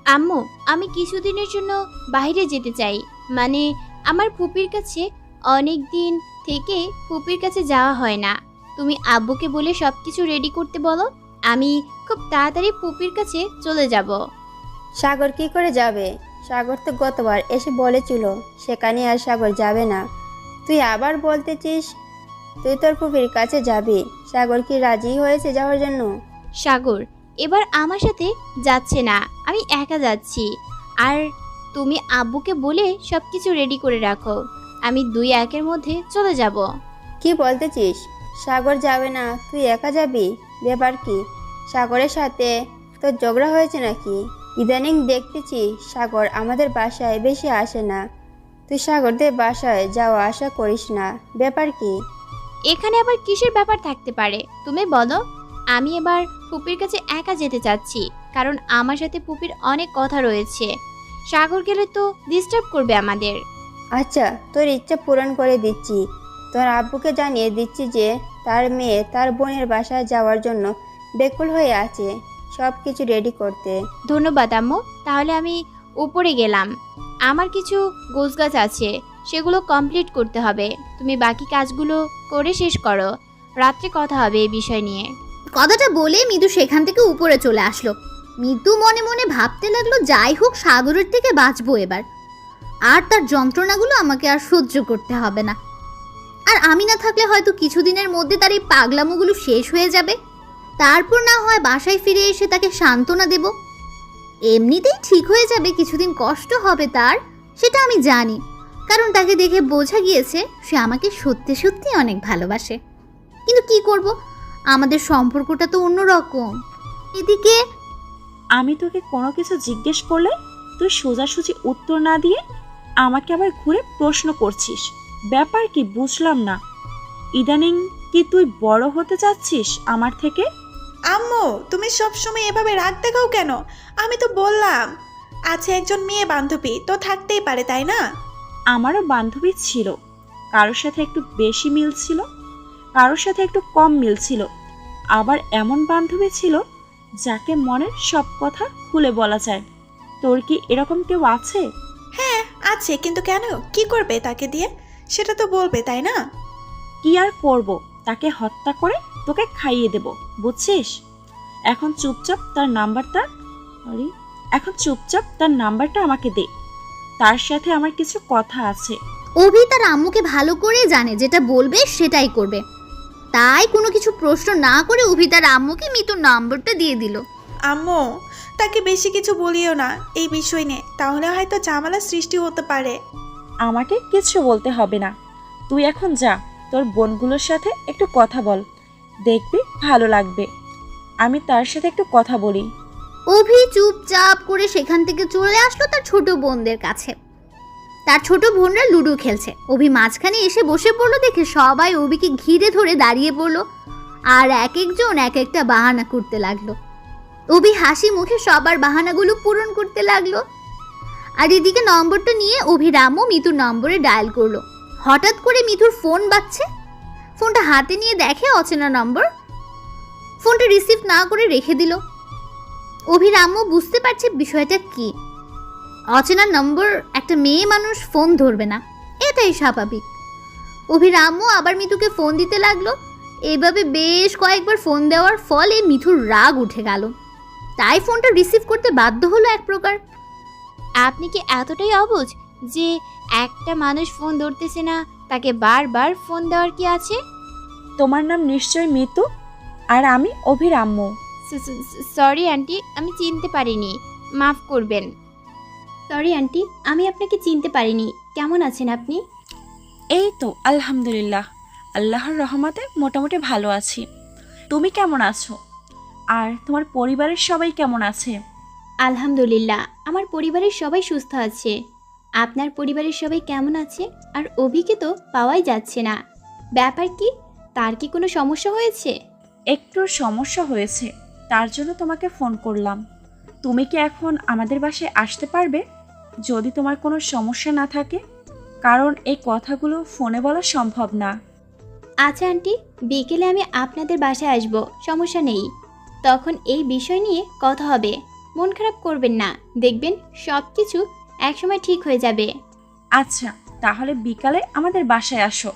আম্মু, আমি কিছুদিনের জন্য বাইরে যেতে চাই, মানে আমার ফুপির কাছে অনেক দিন থেকে ফুপির কাছে যাওয়া হয় না। তুমি আব্বুকে বলে সব কিছু রেডি করতে বলো, আমি খুব তাড়াতাড়ি ফুপির কাছে চলে যাব। সাগর কি করে যাবে? সাগর তো গতবার এসে বলেছিল সেখানে আর সাগর যাবে না, তুই আবার বলতেছিস তুই তোর ফুপির কাছে যাবি। সাগর কি রাজি হয়েছে যাওয়ার জন্য? সাগর এবার আমার সাথে যাচ্ছে না, আমি একা যাচ্ছি। আর তুমি আব্বুকে বলে সব কিছু রেডি করে রাখো, আমি 2-1 মধ্যে চলে যাব। কি বলতেছিস? সাগর যাবে না, তুই একা যাবি? ব্যাপার কি? সাগরের সাথে তোর ঝগড়া হয়েছে নাকি? ইদানিং দেখতেছি সাগর আমাদের বাসায় বেশি আসে না, তুই সাগরদের বাসায় যাওয়া আসা করিস না, ব্যাপার কি? এখানে আবার কিসের ব্যাপার থাকতে পারে তুমি বলো? আমি এবার ফুপির কাছে একা যেতে চাচ্ছি, কারণ আমার সাথে ফুপির অনেক কথা রয়েছে। সাগর গেলে তো ডিস্টার্ব করবে আমাদের। আচ্ছা, তোর ইচ্ছা পূরণ করে দিচ্ছি। তোর আব্বুকে জানিয়ে দিচ্ছি যে তার মেয়ে তার বোনের বাসায় যাওয়ার জন্য বেকুল হয়ে আছে, সব কিছু রেডি করতে। ধন্যবাদ আম্মু, তাহলে আমি উপরে গেলাম। আমার কিছু গোছগাছ আছে, সেগুলো কমপ্লিট করতে হবে। তুমি বাকি কাজগুলো করে শেষ করো, রাত্রে কথা হবে এই বিষয় নিয়ে। কথাটা বলে মিতু সেখান থেকে উপরে চলে আসলো। মিতু মনে মনে ভাবতে লাগলো যাই হোক সাগরের থেকে বাঁচবো এবার। আর তার যন্ত্রণাগুলো আমাকে আর সহ্য করতে হবে না। আর আমি না থাকলে হয়তো কিছুদিনের মধ্যে তার এই পাগলামোগুলো শেষ হয়ে যাবে। তারপর না হয় বাসায় ফিরে এসে তাকে সান্ত্বনা দেব। এমনিতেই ঠিক হয়ে যাবে, কিছুদিন কষ্ট হবে তার, সেটা আমি জানি, কারণ তাকে দেখে বোঝা গিয়েছে সে আমাকে সত্যি সত্যি অনেক ভালোবাসে। কিন্তু কি করব, আমাদের সম্পর্কটা তো অন্যরকম। এদিকে আমি তোকে কোনো কিছু জিজ্ঞেস করলে তুই সোজাসুজি উত্তর না দিয়ে আমাকে আবার ঘুরে প্রশ্ন করছিস, ব্যাপার কি বুঝলাম না। ইদানিং কি তুই বড় হতে চাচ্ছিস আমার থেকে? আম্মু, তুমি সব সময় এভাবে রাগ দেখাও কেন? আমি তো বললাম আছে একজন মেয়ে বান্ধবী, তো থাকতেই পারে, তাই না? আমারও বান্ধবী ছিল, কারোর সাথে একটু বেশি মিল ছিল, কারোর সাথে একটু কম মিল ছিল, আবার এমন বান্ধবী ছিল যাকে মনের সব কথা খুলে বলা যায়। তোর কি এরকম কেউ আছে? হ্যাঁ আছে, কিন্তু কেন, কি করবে তাকে দিয়ে? সেটা তো বলবে, তাই না? কি আর করব, তাকে হত্যা করে তোকে খাইয়ে দেব, বুঝছিস? এখন চুপচাপ তার নাম্বারটা আমাকে দে, তার সাথে আমার কিছু কথা আছে। অভি তার আম্মুকে ভালো করে জানে, যেটা বলবে সেটাই করবে। তাই কোনো কিছু প্রশ্ন না করে অভি তার আম্মুকে মিতুর নাম্বারটা দিয়ে দিল। আম্মু, তাকে বেশি কিছু বলিও না এই বিষয় নিয়ে, তাহলে হয়তো ঝামেলার সৃষ্টি হতে পারে। আমাকে কিছু বলতে হবে না, তুই এখন যা, তোর বোনগুলোর সাথে একটু কথা বল, দেখবি ভালো লাগবে। আমি তার সাথে একটু কথা বলি। অভি চুপচাপ করে সেখান থেকে চলে আসলো তার ছোট বোনদের কাছে। তার ছোট বোনরা লুডো খেলছে, অভি মাঝখানে এসে বসে পড়লো দেখে সবাই অভিকে ঘিরে ধরে দাঁড়িয়ে পড়লো, আর এক একজন এক একটা বাহানা করতে লাগলো। অভি হাসি মুখে সবার বাহানাগুলো পূরণ করতে লাগলো। আর এদিকে নম্বরটা নিয়ে অভির আম্মু মিতুর নম্বরে ডায়াল করলো। হঠাৎ করে মিতুর ফোন বাজছে, ফোনটা হাতে নিয়ে দেখে অচেনা নম্বর। ফোনটা রিসিভ না করে রেখে দিল। অভির আম্মু বুঝতে পারছে বিষয়টা কি। অচেনা নম্বর, একটা মেয়ে মানুষ ফোন ধরবে না, এটাই স্বাভাবিক। অভির আম্মু আবার মিতুকে ফোন দিতে লাগলো। এইভাবে বেশ কয়েকবার ফোন দেওয়ার ফলে মিতুর রাগ উঠে গেল, তাই ফোনটা রিসিভ করতে বাধ্য হলো এক প্রকার। আপনি কি এতটাই অবুঝ যে একটা মানুষ ফোন ধরতেছে না, তাকে বারবার ফোন দেওয়ার কি আছে? তোমার নাম নিশ্চয় মিতু, আর আমি অভির আম্মু। সরি আন্টি, আমি চিনতে পারিনি, মাফ করবেন। সরি আন্টি, আমি আপনাকে চিনতে পারিনি। কেমন আছেন আপনি? এই তো আলহামদুলিল্লাহ, আল্লাহর রহমতে মোটামুটি ভালো আছি। তুমি কেমন আছো? আর তোমার পরিবারের সবাই কেমন আছে? আলহামদুলিল্লাহ, আমার পরিবারের সবাই সুস্থ আছে। আপনার পরিবারের সবাই কেমন আছে? আর অভিকে তো পাওয়াই যাচ্ছে না, ব্যাপার কি? তার কি কোনো সমস্যা হয়েছে? একটু সমস্যা হয়েছে, তার জন্য তোমাকে ফোন করলাম। তুমি কি এখন আমাদের বাসায় আসতে পারবে, যদি তোমার কোনো সমস্যা না থাকে? কারণ এই কথাগুলো ফোনে বলা সম্ভব না। আচ্ছা আন্টি, বিকেলে আমি আপনাদের বাসায় আসব, সমস্যা নেই। তখন এই বিষয় নিয়ে কথা হবে। মন খারাপ করবেন না, দেখবেন সব কিছু একসময় ঠিক হয়ে যাবে। আচ্ছা, তাহলে বিকালে আমাদের বাসায় আসো,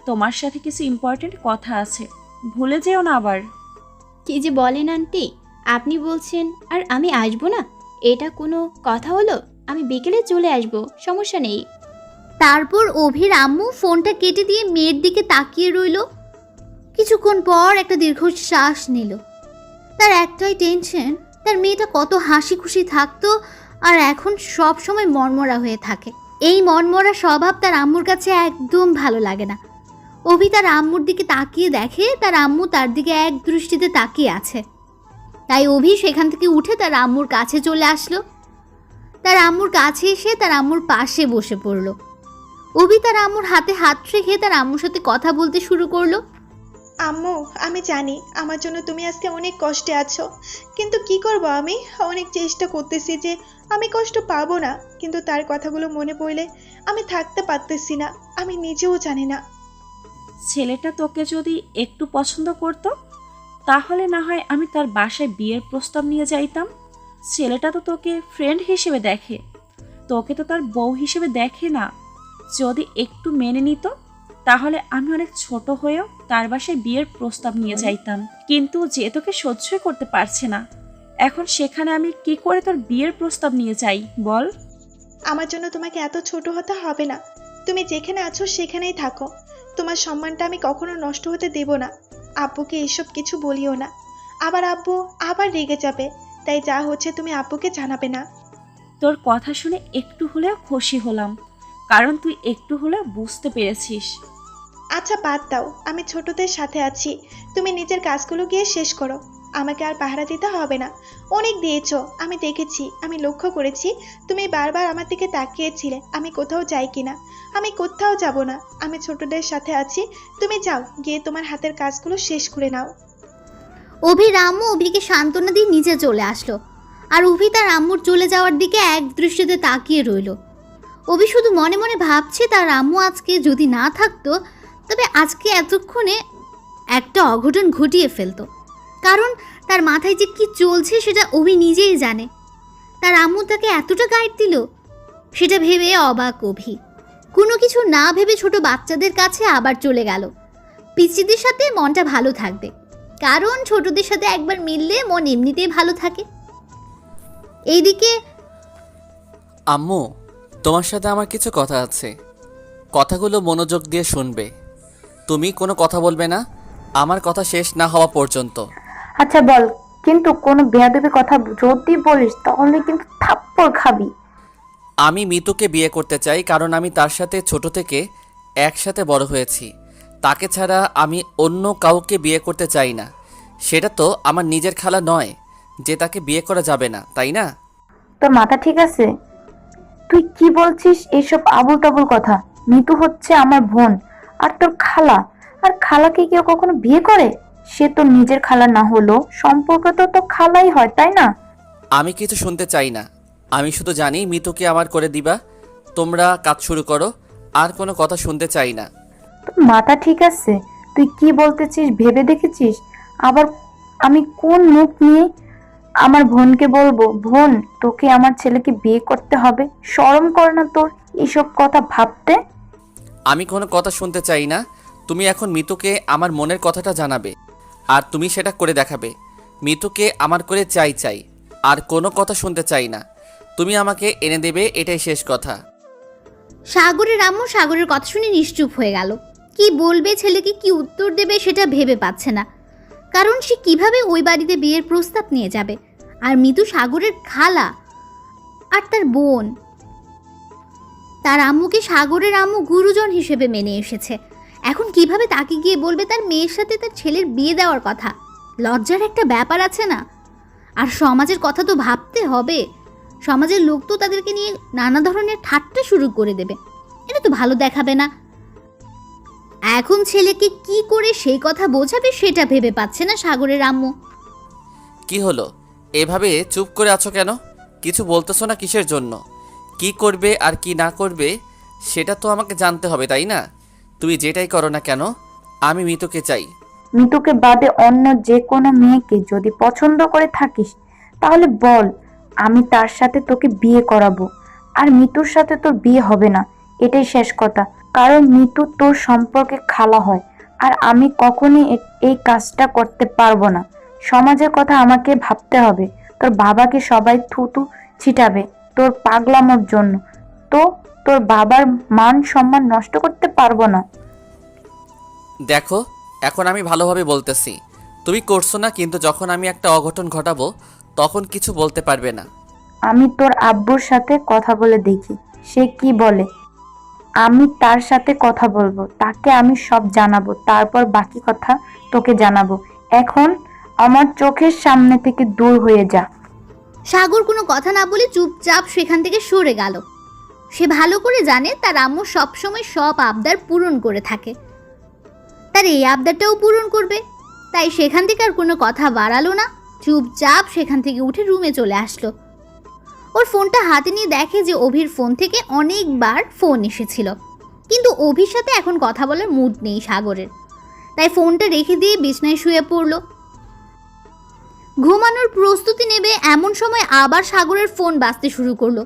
তোমার সাথে কিছু ইম্পর্টেন্ট কথা আছে, ভুলে যেও না আবার। কি যে বলেন আন্টি, আপনি বলছেন আর আমি আসবো না? এটা কোনো কথা হলো? আমি বিকেলে চলে আসব, সমস্যা নেই। তারপর অভির আম্মু ফোনটা কেটে দিয়ে মেয়ের দিকে তাকিয়ে রইল। কিছুক্ষণ পর একটা দীর্ঘশ্বাস নিল। তার একটাই টেনশন, তার মেয়েটা কত হাসি খুশি থাকতো আর এখন সব সময় মনমরা হয়ে থাকে। এই মনমরা স্বভাব তার আম্মুর কাছে একদম ভালো লাগে না। অভি তার আম্মুর দিকে তাকিয়ে দেখে তার আম্মু তার দিকে এক দৃষ্টিতে তাকিয়ে আছে। তাই অভি সেখান থেকে উঠে তার আম্মুর কাছে চলে আসলো। তার আম্মুর কাছে এসে তার আম্মুর পাশে বসে পড়লো। অভি তার আম্মুর হাতে হাত রেখে তার আম্মুর সাথে কথা বলতে শুরু করলো। আম্মু, আমি জানি আমার জন্য তুমি আজকে অনেক কষ্টে আছো, কিন্তু কি করব, আমি অনেক চেষ্টা করতেছি যে আমি কষ্ট পাবো না, কিন্তু তার কথাগুলো মনে পড়লে আমি থাকতে পারতেছি না, আমি নিজেও জানি না। ছেলেটা তোকে যদি একটু পছন্দ করতো তাহলে না হয় আমি তার বাসায় বিয়ের প্রস্তাব নিয়ে যাইতাম। ছেলেটা তো তোকে ফ্রেন্ড হিসেবে দেখে, তোকে তো তার বউ হিসেবে দেখে না। যদি একটু মেনে নিত তাহলে আমি অনেক ছোট হয়েও তার বাসায় বিয়ের প্রস্তাব নিয়ে যাইতাম, কিন্তু যে তোকে সহ্যই করতে পারছে না, এখন সেখানে আমি কি করে তোর বিয়ের প্রস্তাব নিয়ে যাই বল? আমার জন্য তোমাকে এত ছোট হতে হবে না। তুমি যেখানে আছো সেখানেই থাকো। তোমার সম্মানটা আমি কখনো নষ্ট হতে দেব না। আব্বুকে এসব কিছু বলিও না, আবার আব্বু আবার রেগে যাবে। তাই যা হচ্ছে তুমি আব্বুকে জানাবে না। তোর কথা শুনে একটু হলেও খুশি হলাম, কারণ তুই একটু হলেও বুঝতে পেরেছিস। আচ্ছা বাদ দাও, আমি ছোটদের সাথে আছি। তুমি নিজের কাজগুলো গিয়ে শেষ করো, আমাকে আর পাহারা দিতে হবে না। অনেক দিয়েছো, আমি দেখেছি, আমি লক্ষ্য করেছি। তুমি বারবার আমার দিকে তাকিয়েছিলে আমি কোথাও যাই কিনা। আমি কোথাও যাব না, আমি ছোটদের সাথে আছি। তুমি যাও, গিয়ে তোমার হাতের কাজগুলো শেষ করে নাও। অভির আম্মু অভিকে সান্ত্বনা দিয়ে নিচে চলে আসলো, আর অভি তার আম্মুর চলে যাওয়ার দিকে এক দৃষ্টিতে তাকিয়ে রইল। অভি শুধু মনে মনে ভাবছে তার আম্মু আজকে যদি না থাকতো, তবে আজকে এতক্ষণে একটা অঘটন ঘটিয়ে ফেলতো। কারণ তার মাথায় যে কি চলছে সেটা অভি নিজেই জানে। তার আম্মু তাকে এতটা গাইড দিল, সেটা ভেবে অবাক অভি। কোনো কিছু না ভেবে ছোট বাচ্চাদের কাছে আবার চলে গেল। পিচিদের সাথে মনটা ভালো থাকবে, কারণ ছোটদের সাথে একবার মিললে মন এমনিতেই ভালো থাকে। এইদিকে আম্মু, তোমার সাথে আমার কিছু কথা আছে, কথাগুলো মনোযোগ দিয়ে শুনবে। তুমি কোনো কথা বলবে না আমার কথা শেষ না হওয়া পর্যন্ত। আচ্ছা বল, কিন্তু কোনো বেয়াদবি কথা যদি বলিস তাহলে কিন্তু থাপ্পড় খাবি। আমি মিতুকে বিয়ে করতে চাই, কারণ আমি তার সাথে ছোট থেকে একসাথে বড় হয়েছি। তাকে ছাড়া আমি অন্য কাউকে বিয়ে করতে চাই না। সেটা তো আমার নিজের খালা নয় যে তাকে বিয়ে করা যাবে না, তাই না? তোর মাথা ঠিক আছে? তুই কি বলছিস এসব আবুল তাবুল কথা? মিতু হচ্ছে আমার বোন আর তোর খালা। আর খালাকে কেউ কখনো বিয়ে করে? সে তো নিজের খালা না হলো সম্পর্ক তো তো খালাই হয়, তাই না? আমি কিছু শুনতে চাই না। আমি শুধু জানি মিতুকে আমার করে দিবা। তোমরা কাজ শুরু করো, আর কোনো কথা শুনতে চাই না। তোর মাথা ঠিক আছে? তুই কি বলতেছিস ভেবে দেখেছিস? আবার আমি কোন মুখ নিয়ে আমার বোনকে বলবো, বোন তোকে আমার ছেলেকে বিয়ে করতে হবে? শরম কর না তোর এইসব কথা ভাবতে? আমি কোনো কথা শুনতে চাই না। তুমি এখন মিতুকে আমার মনের কথাটা জানাবে, আর তুমি সেটা করে দেখাবে। মিতুকে আমার করে চাই, আর কোনো কথা শুনতে চাই না। তুমি আমাকে এনে দেবে, এটাই শেষ কথা। সাগরের আম্মু সাগরের কথা শুনে নিশ্চুপ হয়ে গেল। কি বলবে, ছেলেকে কি উত্তর দেবে সেটা ভেবে পাচ্ছে না। কারণ সে কিভাবে ওই বাড়িতে বিয়ের প্রস্তাব নিয়ে যাবে, আর মিতু সাগরের খালা আর তার বোন। তার আম্মুকে সাগরের আম্মু গুরুজন হিসেবে মেনে এসেছে। এখন কিভাবে তাকে গিয়ে বলবে তার মেয়ের সাথে তার ছেলের বিয়ে দেওয়ার কথা? লজ্জার একটা ব্যাপার আছে না? আর সমাজের কথা তো ভাবতে হবে। সমাজের লোক তো তাদেরকে নিয়ে নানা ধরনের ঠাট্টা শুরু করে দেবে, এটা তো ভালো দেখাবে না। এখন ছেলেকে কি করে সেই কথা বোঝাবে সেটা ভেবে পাচ্ছে না সাগরের আম্মু। কি হলো, এভাবে চুপ করে আছো কেন? কিছু বলতেছো না কিসের জন্য? কি করবে আর কি না করবে সেটা তো আমাকে জানতে হবে, তাই না? তুমি যেটাই করো না কেন, আমি মিতুকে চাই। মিতুকে বাদে অন্য যে কোনো মেয়েকে যদি পছন্দ করে থাকিস তাহলে বল, আমি তার সাথে তোকে বিয়ে করাবো। আর মিতুর সাথে তোর বিয়ে হবে না, এটাই শেষ কথা। কারণ মিতু তোর সম্পর্কে খালা হয়, আর আমি কখনই এই কাজটা করতে পারবো না। সমাজের কথা আমাকে ভাবতে হবে। তোর বাবাকে সবাই থুতু ছিটাবে তোর পাগলামোর জন্য, তো তোর বাবার মান সম্মান নষ্ট করতে পারবো না। দেখো, এখন আমি ভালোভাবে বলতেছি, তুমি করছো না, কিন্তু যখন আমি একটা অঘটন ঘটাবো তখন কিছু বলতে পারবে না। আমি তোর আব্বুর সাথে কথা বলে দেখি সে কি বলে। আমি তার সাথে কথা বলবো, তাকে আমি সব জানাবো, তারপর বাকি কথা তোকে জানাবো। এখন আমার চোখের সামনে থেকে দূর হয়ে যা। সাগর কোনো কথা না বলে চুপচাপ সেখান থেকে সরে গেল। সে ভালো করে জানে তার আম্মু সবসময় সব আবদার পূরণ করে থাকে, তার এই আবদারটাও পূরণ করবে। তাই সেখান থেকে আর কোনো কথা বাড়ালো না, চুপচাপ সেখান থেকে উঠে রুমে চলে আসলো। ওর ফোনটা হাতে নিয়ে দেখে যে অভির ফোন থেকে অনেকবার ফোন এসেছিল, কিন্তু অভির সাথে এখন কথা বলার মুড নেই সাগরের। তাই ফোনটা রেখে দিয়ে বিছনায় শুয়ে পড়ল। ঘুমানোর প্রস্তুতি নেবে এমন সময় আবার সাগরের ফোন বাজতে শুরু করলো।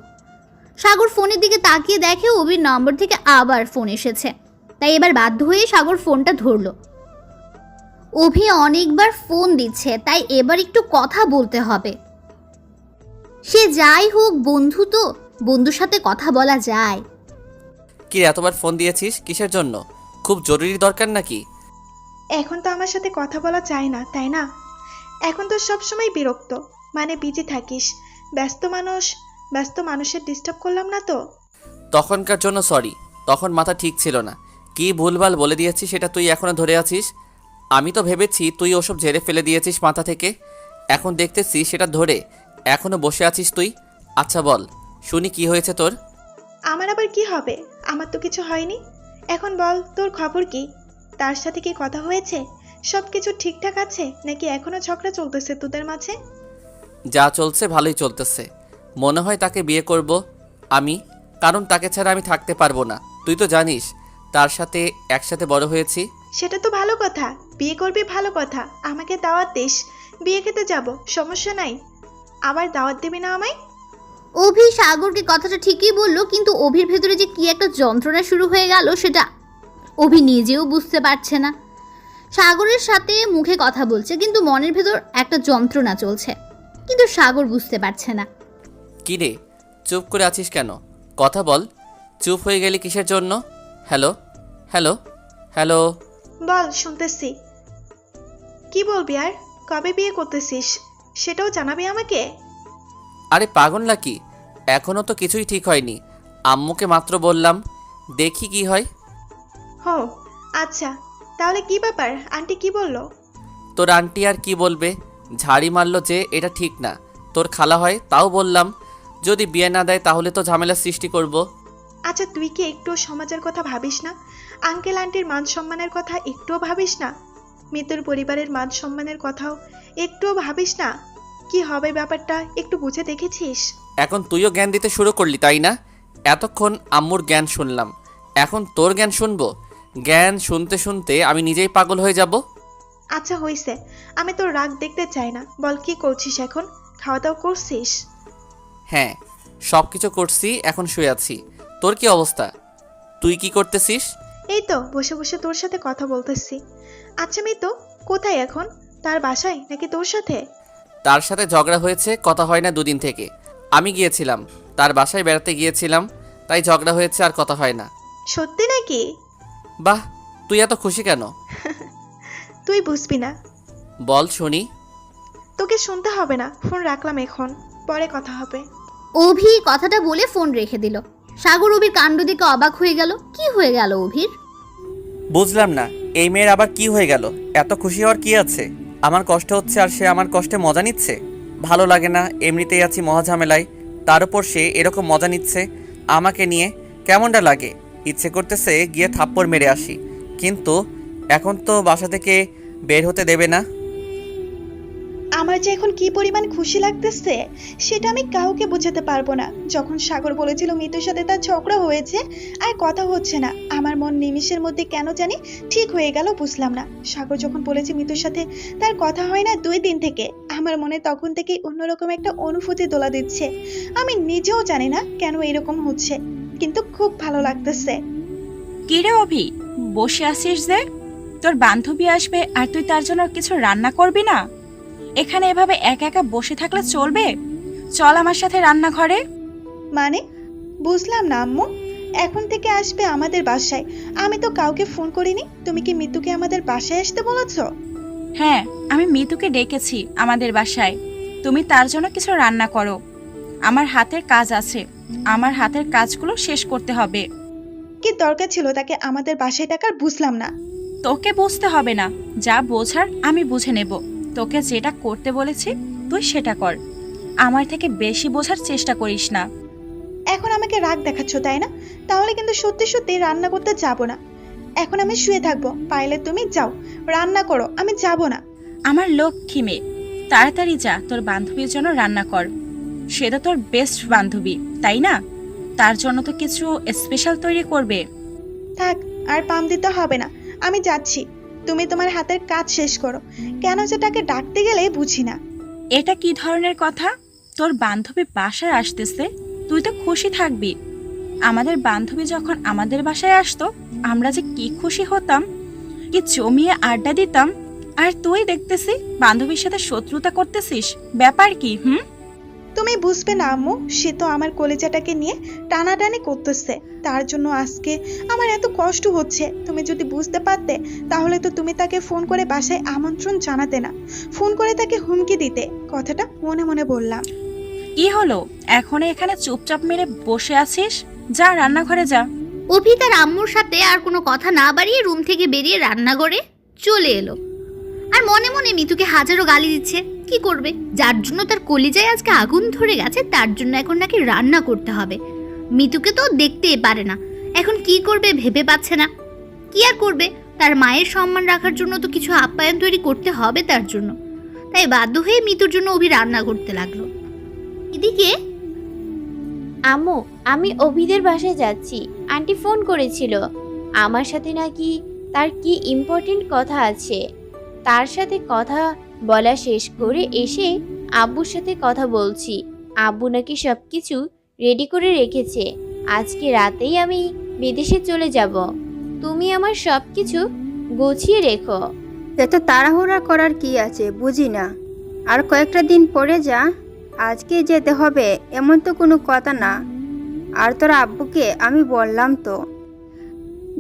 সাগর ফোনের দিকে তাকিয়ে দেখে অভির নম্বর থেকে আবার ফোন এসেছে। তাই এবার বাধ্য হয়ে সাগর ফোনটা ধরল। অভি অনেকবার ফোন দিচ্ছে, তাই এবার একটু কথা বলতে হবে। সে যাই হোক বন্ধু তো, বন্ধুর সাথে কথা বলা যায়। কি রে, এতবার ফোন দিয়েছিস কিসের জন্য? খুব জরুরি দরকার নাকি? এখন তো আমার সাথে কথা বলা যায় না, তাই না? এখন তো সবসময় বিরক্ত, মানে বিজি থাকিস। ব্যস্ত মানুষের ডিস্টার্ব করলাম না তো? তখনকার জন্য সরি, তখন মাথা ঠিক ছিল না। কি ভুলভাল বলে দিয়েছিস সেটা তুই এখনো ধরে আছিস? আমি তো ভেবেছি তুই ওসব ঝেড়ে ফেলে দিয়েছিস মাথা থেকে, এখন দেখতেছি সেটা ধরে এখনো বসে আছিস তুই। আচ্ছা বল, শুনি কি হয়েছে তোর? আমার আবার কি হবে? আমার তো কিছু হয়নি। এখন বল, তোর খবর কি? তার সাথে কি কথা হয়েছে? সব কিছু ঠিকঠাক আছে নাকি এখনো ঝগড়া চলতেছে তোদের মাঝে? যা চলছে ভালোই চলতেছে। মনে হয় তাকে বিয়ে করব আমি, কারণ তাকে ছাড়া আমি থাকতে পারবো না। তুই তো জানিস তার সাথে একসাথে বড় হয়েছি। সেটা তো ভালো কথা, বিয়ে করবি ভালো কথা। আমাকে দাওয়াত দিস, বিয়ে খেতে যাব, সমস্যা নাই। আবার দাওয়াত দিবি না আমায়? অভি সাগরকে কথাটা ঠিকই বলল, কিন্তু অভির ভেতরে যে কি একটা যন্ত্রণা শুরু হয়ে গেল সেটা অভি নিজেও বুঝতে পারছে না। সাগরের সাথে মুখে কথা বলছে, কিন্তু মনের ভেতর একটা যন্ত্রণা চলছে, কিন্তু সাগর বুঝতে পারছে না। কি রে, চুপ করে আছিস কেন? কথা বল। চুপ হয়ে গেলি কিসের জন্য? Hello hello hello. বল, শুনতেছি। কি বলবি আর? কবে বিয়ে করতেছিস সেটাও জানাবি আমাকে? আরে পাগল নাকি, এখনো তো কিছুই ঠিক হয়নি। আম্মুকে মাত্র বললাম, দেখি কি হয়। হো, আচ্ছা, তাহলে কি ব্যাপার? আন্টি কি বললো? তোর আন্টি আর কি বলবে, ঝাড়ি মারলো যে এটা ঠিক না। তোর খালা হয় তাও বললাম, যদি বিয়ে না দেয় তাহলে তো ঝামেলার সৃষ্টি করব। আচ্ছা, তুই কি একটুও সমাজের কথা ভাবিস না? আঙ্কেল আন্টির মান সম্মানের কথা একটুও ভাবিস না? মৃত্যুর পরিবারের মান সম্মানের কথাও একটুও ভাবিস না? কি হবে ব্যাপারটা একটু বুঝে দেখেছিস? এখন তুইও জ্ঞান দিতে শুরু করলি, তাই না? এতক্ষণ আম্মুর জ্ঞান শুনলাম, এখন তোর জ্ঞান শুনবো? জ্ঞান শুনতে শুনতে আমি নিজেই পাগল হয়ে যাব। আচ্ছা হইছে, আমি তোর রাগ দেখতে চাই না। বল, কি করছিস এখন? খাওয়া দাওয়া করছিস? হ্যাঁ, সব কিছু করছি, এখন শুয়ে আছি। তোর কি অবস্থা? তুই কি করতেছিস? এই তো বসে বসে তোর সাথে কথা বলতেছি। আচ্ছা মিতু কোথায় এখন? তার বাসায় নাকি তোর সাথে? তার সাথে ঝগড়া হয়েছে, কথা হয় না দুদিন থেকে। আমি গিয়েছিলাম তার বাসায় বেড়াতে গিয়েছিলাম, তাই ঝগড়া হয়েছে, আর কথা হয় না। সত্যি নাকি? বাহ, তুই এত খুশি কেন? তুই বুঝবি না। বল শুনি। তোকে শুনতে হবে না, ফোন রাখলাম এখন, পরে কথা হবে। অভি কথাটা বলে ফোন রেখে দিল। সাগর অভির কাণ্ড দেখে অবাক হয়ে গেল। কি হয়ে গেল অভির? বুঝলাম না, এই মেয়ের আবার কি হয়ে গেল? এত খুশি হওয়ার কি আছে? আমার কষ্ট হচ্ছে আর সে আমার কষ্টে মজা নিচ্ছে। ভালো লাগে না, এমনিতেই আছি মহাঝামেলায়, তার উপর সে এরকম মজা নিচ্ছে আমাকে নিয়ে। কেমনটা লাগে? ইচ্ছে করতেছে গিয়ে থাপ্পড় মেরে আসি, কিন্তু এখন তো বাসা থেকে বের হতে দেবে না। আমার যে এখন কি পরিমাণ খুশি লাগতেছে সেটা আমি কাউকে বোঝাতে পারবো না। যখন সাগর বলেছিল মিতুর সাথে তার ঝগড়া হয়েছে আর কথা হচ্ছে না, আমার মন নিমিষের মধ্যে কেন জানি ঠিক হয়ে গেল, বুঝলাম না। সাগর যখন বলেছে মিতুর সাথে তার কথা হয় না 2 দিন থেকে, আমার মনে তখন থেকেই অন্যরকম একটা অনুভূতি দোলা দিচ্ছে। আমি নিজেও জানি না কেন এরকম হচ্ছে, কিন্তু খুব ভালো লাগতেছে। কিরে অভি, বসে আছিস যে? তোর বান্ধবী আসবে আর তুই তার জন্য কিছু রান্না করবি না? এখানে এভাবে একা একা বসে থাকলে চলবে? চল আমার সাথে রান্নাঘরে। মানে বুঝলাম না আম্মু, এখন থেকে আসবে আমাদের বাসায়? আমি তো কাউকে ফোন করিনি। তুমি কি মিতুকে আমাদের বাসায় আসতে বলেছো? হ্যাঁ, আমি মিতুকে ডেকেছি আমাদের বাসায়। তুমি তার জন্য কিছু রান্না করো। আমার হাতের কাজ আছে, আমার হাতের কাজগুলো শেষ করতে হবে। কি দরকার ছিল তাকে আমাদের বাসায় ডাকার, বুঝলাম না। তোকে বুঝতে হবে না, যা বোঝার আমি বুঝে নেব। তোকে যেটা করতে বলেছি তুই সেটা কর, আমার থেকে বেশি বোঝার চেষ্টা করিস না। এখন আমাকে রাগ দেখাচ্ছ তাই না? তাহলে কিন্তু সত্যি সত্যি রান্না করতে যাব না। এখন আমি শুয়ে থাকবো, পাইলে তুমি যাও রান্না করো, আমি যাব না। আমার লক্ষ্মী মেয়ে, তাড়াতাড়ি যা তোর বান্ধবীর জন্য রান্না কর। সে তো তোর বেস্ট বান্ধবী, তাই না? তার জন্য তো কিছু স্পেশাল তৈরি করবে। থাক, আর পাম দিতে হবে না, আমি যাচ্ছি। তুমি তোমার হাতের কাজ শেষ করো। কেন যে তাকে ডাকতে গেলে বুঝি না। এটা কি ধরনের কথা? তোর বান্ধবী বাসায় আসতেছে, তুই তো খুশি থাকবি। আমাদের বান্ধবী যখন আমাদের বাসায় আসতো আমরা যে কি খুশি হতাম, কি জমিয়ে আড্ডা দিতাম। আর তুই দেখতেছি বান্ধবীর সাথে শত্রুতা করতেছিস, ব্যাপার কি? তুমি বুঝবে না আম্মু, সে তো আমার কলেজাটাকে নিয়ে টানাটানি করতেছে। তার জন্য আজকে আমার এত কষ্ট হচ্ছে। তুমি যদি বুঝতে পারতে তাহলে তো তুমি তাকে ফোন করে বাসায় আমন্ত্রণ জানাতে না, ফোন করে তাকে হুমকি দিতে। কথাটা মনে মনে বললাম। কি হলো, এখনো এখানে চুপচাপ মেরে বসে আছিস? যা রান্নাঘরে যা। অভি তার আম্মুর সাথে আর কোনো কথা না বাড়িয়ে রুম থেকে বেরিয়ে রান্নাঘরে চলে এলো। আর মনে মনে মিতুকে হাজারো গালি দিচ্ছে। কি করবে, যার জন্য তার কলিজায় আজকে আগুন ধরে গেছে তার জন্য এখন নাকি রান্না করতে হবে। মিতুকে তো দেখতেই পারে না, এখন কি করবে ভেবে পাচ্ছে না। কি আর করবে, তার মায়ের সম্মান রাখার জন্য তো কিছু আপ্যায়ন তৈরি করতে হবে তার জন্য। তাই বাধ্য হয়ে মিতুর জন্য অভি রান্না করতে লাগলো। এদিকে আম্মু, আমি অভিদের বাসায় যাচ্ছি। আন্টি ফোন করেছিল, আমার সাথে নাকি তার কি ইম্পর্টেন্ট কথা আছে। তার সাথে কথা বলা শেষ করে এসে আব্বুর সাথে কথা বলছি। আব্বু নাকি সব কিছু রেডি করে রেখেছে। আজকে রাতেই আমি বিদেশে চলে যাব। তুমি আমার সব কিছু গুছিয়ে রেখো। এত তাড়াহুড়া করার কি আছে বুঝি না। আর কয়েকটা দিন পরে যা, আজকে যেতে হবে এমন তো কোনো কথা না। আর তোর আব্বুকে আমি বললাম তো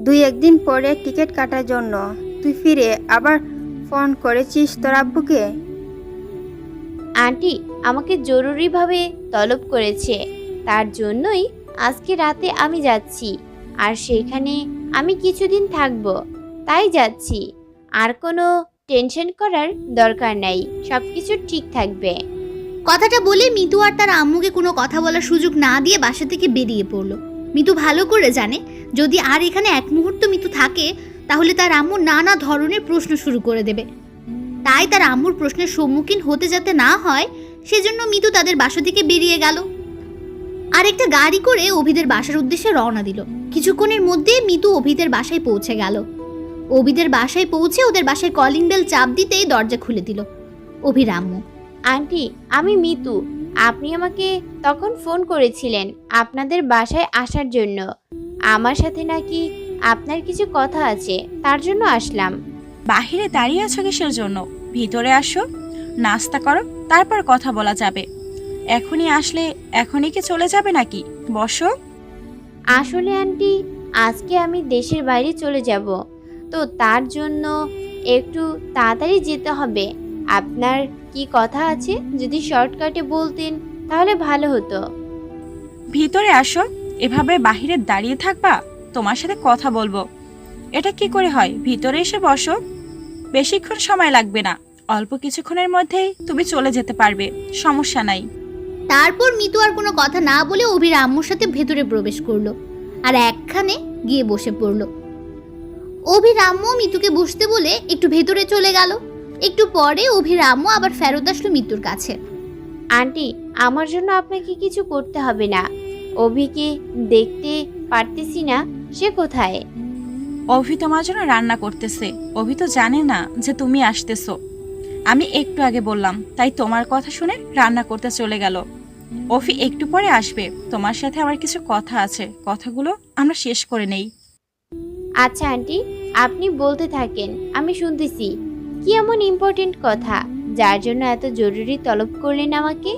2-1 দিন পরে টিকিট কাটার জন্য। তুই ফিরে আবার ফোন করেছিস তোর আব্বুকে? আন্টি আমাকে জরুরিভাবে তলব করেছে, তার জন্যই আজকে রাতে আমি যাচ্ছি। আর সেখানে আমি কিছুদিন থাকব, তাই যাচ্ছি। আর কোনো টেনশন করার দরকার নাই, সব কিছু ঠিক থাকবে। কথাটা বলে মিতু আর তার আম্মুকে কোনো কথা বলার সুযোগ না দিয়ে বাসা থেকে বেরিয়ে পড়লো। মিতু ভালো করে জানে যদি আর এখানে এক মুহূর্ত মিতু থাকে তাহলে তার আম্মু নানা ধরনের প্রশ্ন শুরু করে দেবে। তাই তার আম্মুর প্রশ্নের সম্মুখীন হতে যাতে না হয় সেজন্য মিতু তাদের বাসা থেকে বেরিয়ে গেল আর একটা গাড়ি করে অভিদের বাসার উদ্দেশ্যে রওনা দিল। কিছুক্ষণের মধ্যে মিতু অভিদের বাসায় পৌঁছে গেল। অভিদের বাসায় পৌঁছে ওদের বাসায় কলিং বেল চাপ দিতেই দরজা খুলে দিল অভির আম্মু। আন্টি, আমি মিতু। আপনি আমাকে তখন ফোন করেছিলেন আপনাদের বাসায় আসার জন্য। আমার সাথে নাকি আপনার কিছু কথা আছে, তার জন্য আসলাম। বাহিরে দাঁড়িয়ে আছো কিসের জন্য? ভিতরে আসো, নাস্তা করো, তারপর কথা বলা যাবে। এখনই আসলে এখনই কি চলে যাবে নাকি? বসো। আসলে আন্টি, আজকে আমি দেশের বাইরে চলে যাব, তো তার জন্য একটু তাড়াতাড়ি যেতে হবে। আপনার কি কথা আছে যদি শর্টকাটে বলতেন তাহলে ভালো হতো। ভিতরে আসো। এভাবে বাহিরে দাঁড়িয়ে থাকবা? তোমার সাথে কথা বলবো। এটা কি করে হয়? ভিতরে এসে বসো। বেশিক্ষণ সময় লাগবে না, অল্প কিছুক্ষণের মধ্যেই তুমি চলে যেতে পারবে, সমস্যা নাই। তারপর মিতু আর কোনো কথা না বলে অভির আম্মুর সাথে ভেতরে প্রবেশ করলো আর একখানে গিয়ে বসে পড়লো। অভির আম্মু মিতুকে বসতে বলে একটু ভেতরে চলে গেল। একটু পরে অভির আম্মু আবার ফেরত আসলো মিতুর কাছে। আন্টি, আমার জন্য আপনাকে কিছু করতে হবে না। অভিকে দেখতে পারতেছি না, সে কোথায়? অভি তোমার জন্য রান্না করতেছে। অভি তো জানে না যে তুমি আসতেছো। আমি একটু আগে বললাম, তাই তোমার কথা শুনে রান্না করতে চলে গেল। অভি একটু পরে আসবে। তোমার সাথে আমার কিছু কথা আছে, কথাগুলো আমরা শেষ করে নেই। আচ্ছা আন্টি, আপনি বলতে থাকেন, আমি শুনতেছি। কি এমন ইম্পর্টেন্ট কথা যার জন্য এত জরুরি তলব করলেন আমাকে?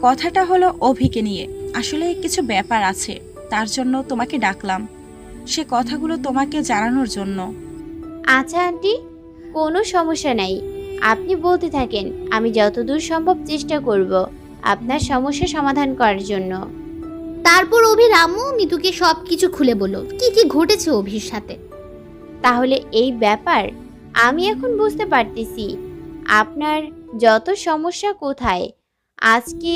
কথাটা হলো অভিকে নিয়ে। আসলে কিছু ব্যাপার আছে, তার জন্য তোমাকে ডাকলাম। সে কথাগুলো তোমাকে জানানোর জন্য। আচ্ছা আন্টি, কোনো সমস্যা নাই, আপনি বলতে থাকেন। আমি যতদূর সম্ভব চেষ্টা করব আপনার সমস্যা সমাধান করার জন্য। তারপর অভির আম্মু মিতুকে সব কিছু খুলে বলল কি কি ঘটেছে অভির সাথে। তাহলে এই ব্যাপার আমি এখন বুঝতে পারতেছি আপনার যত সমস্যা কোথায়। আজকে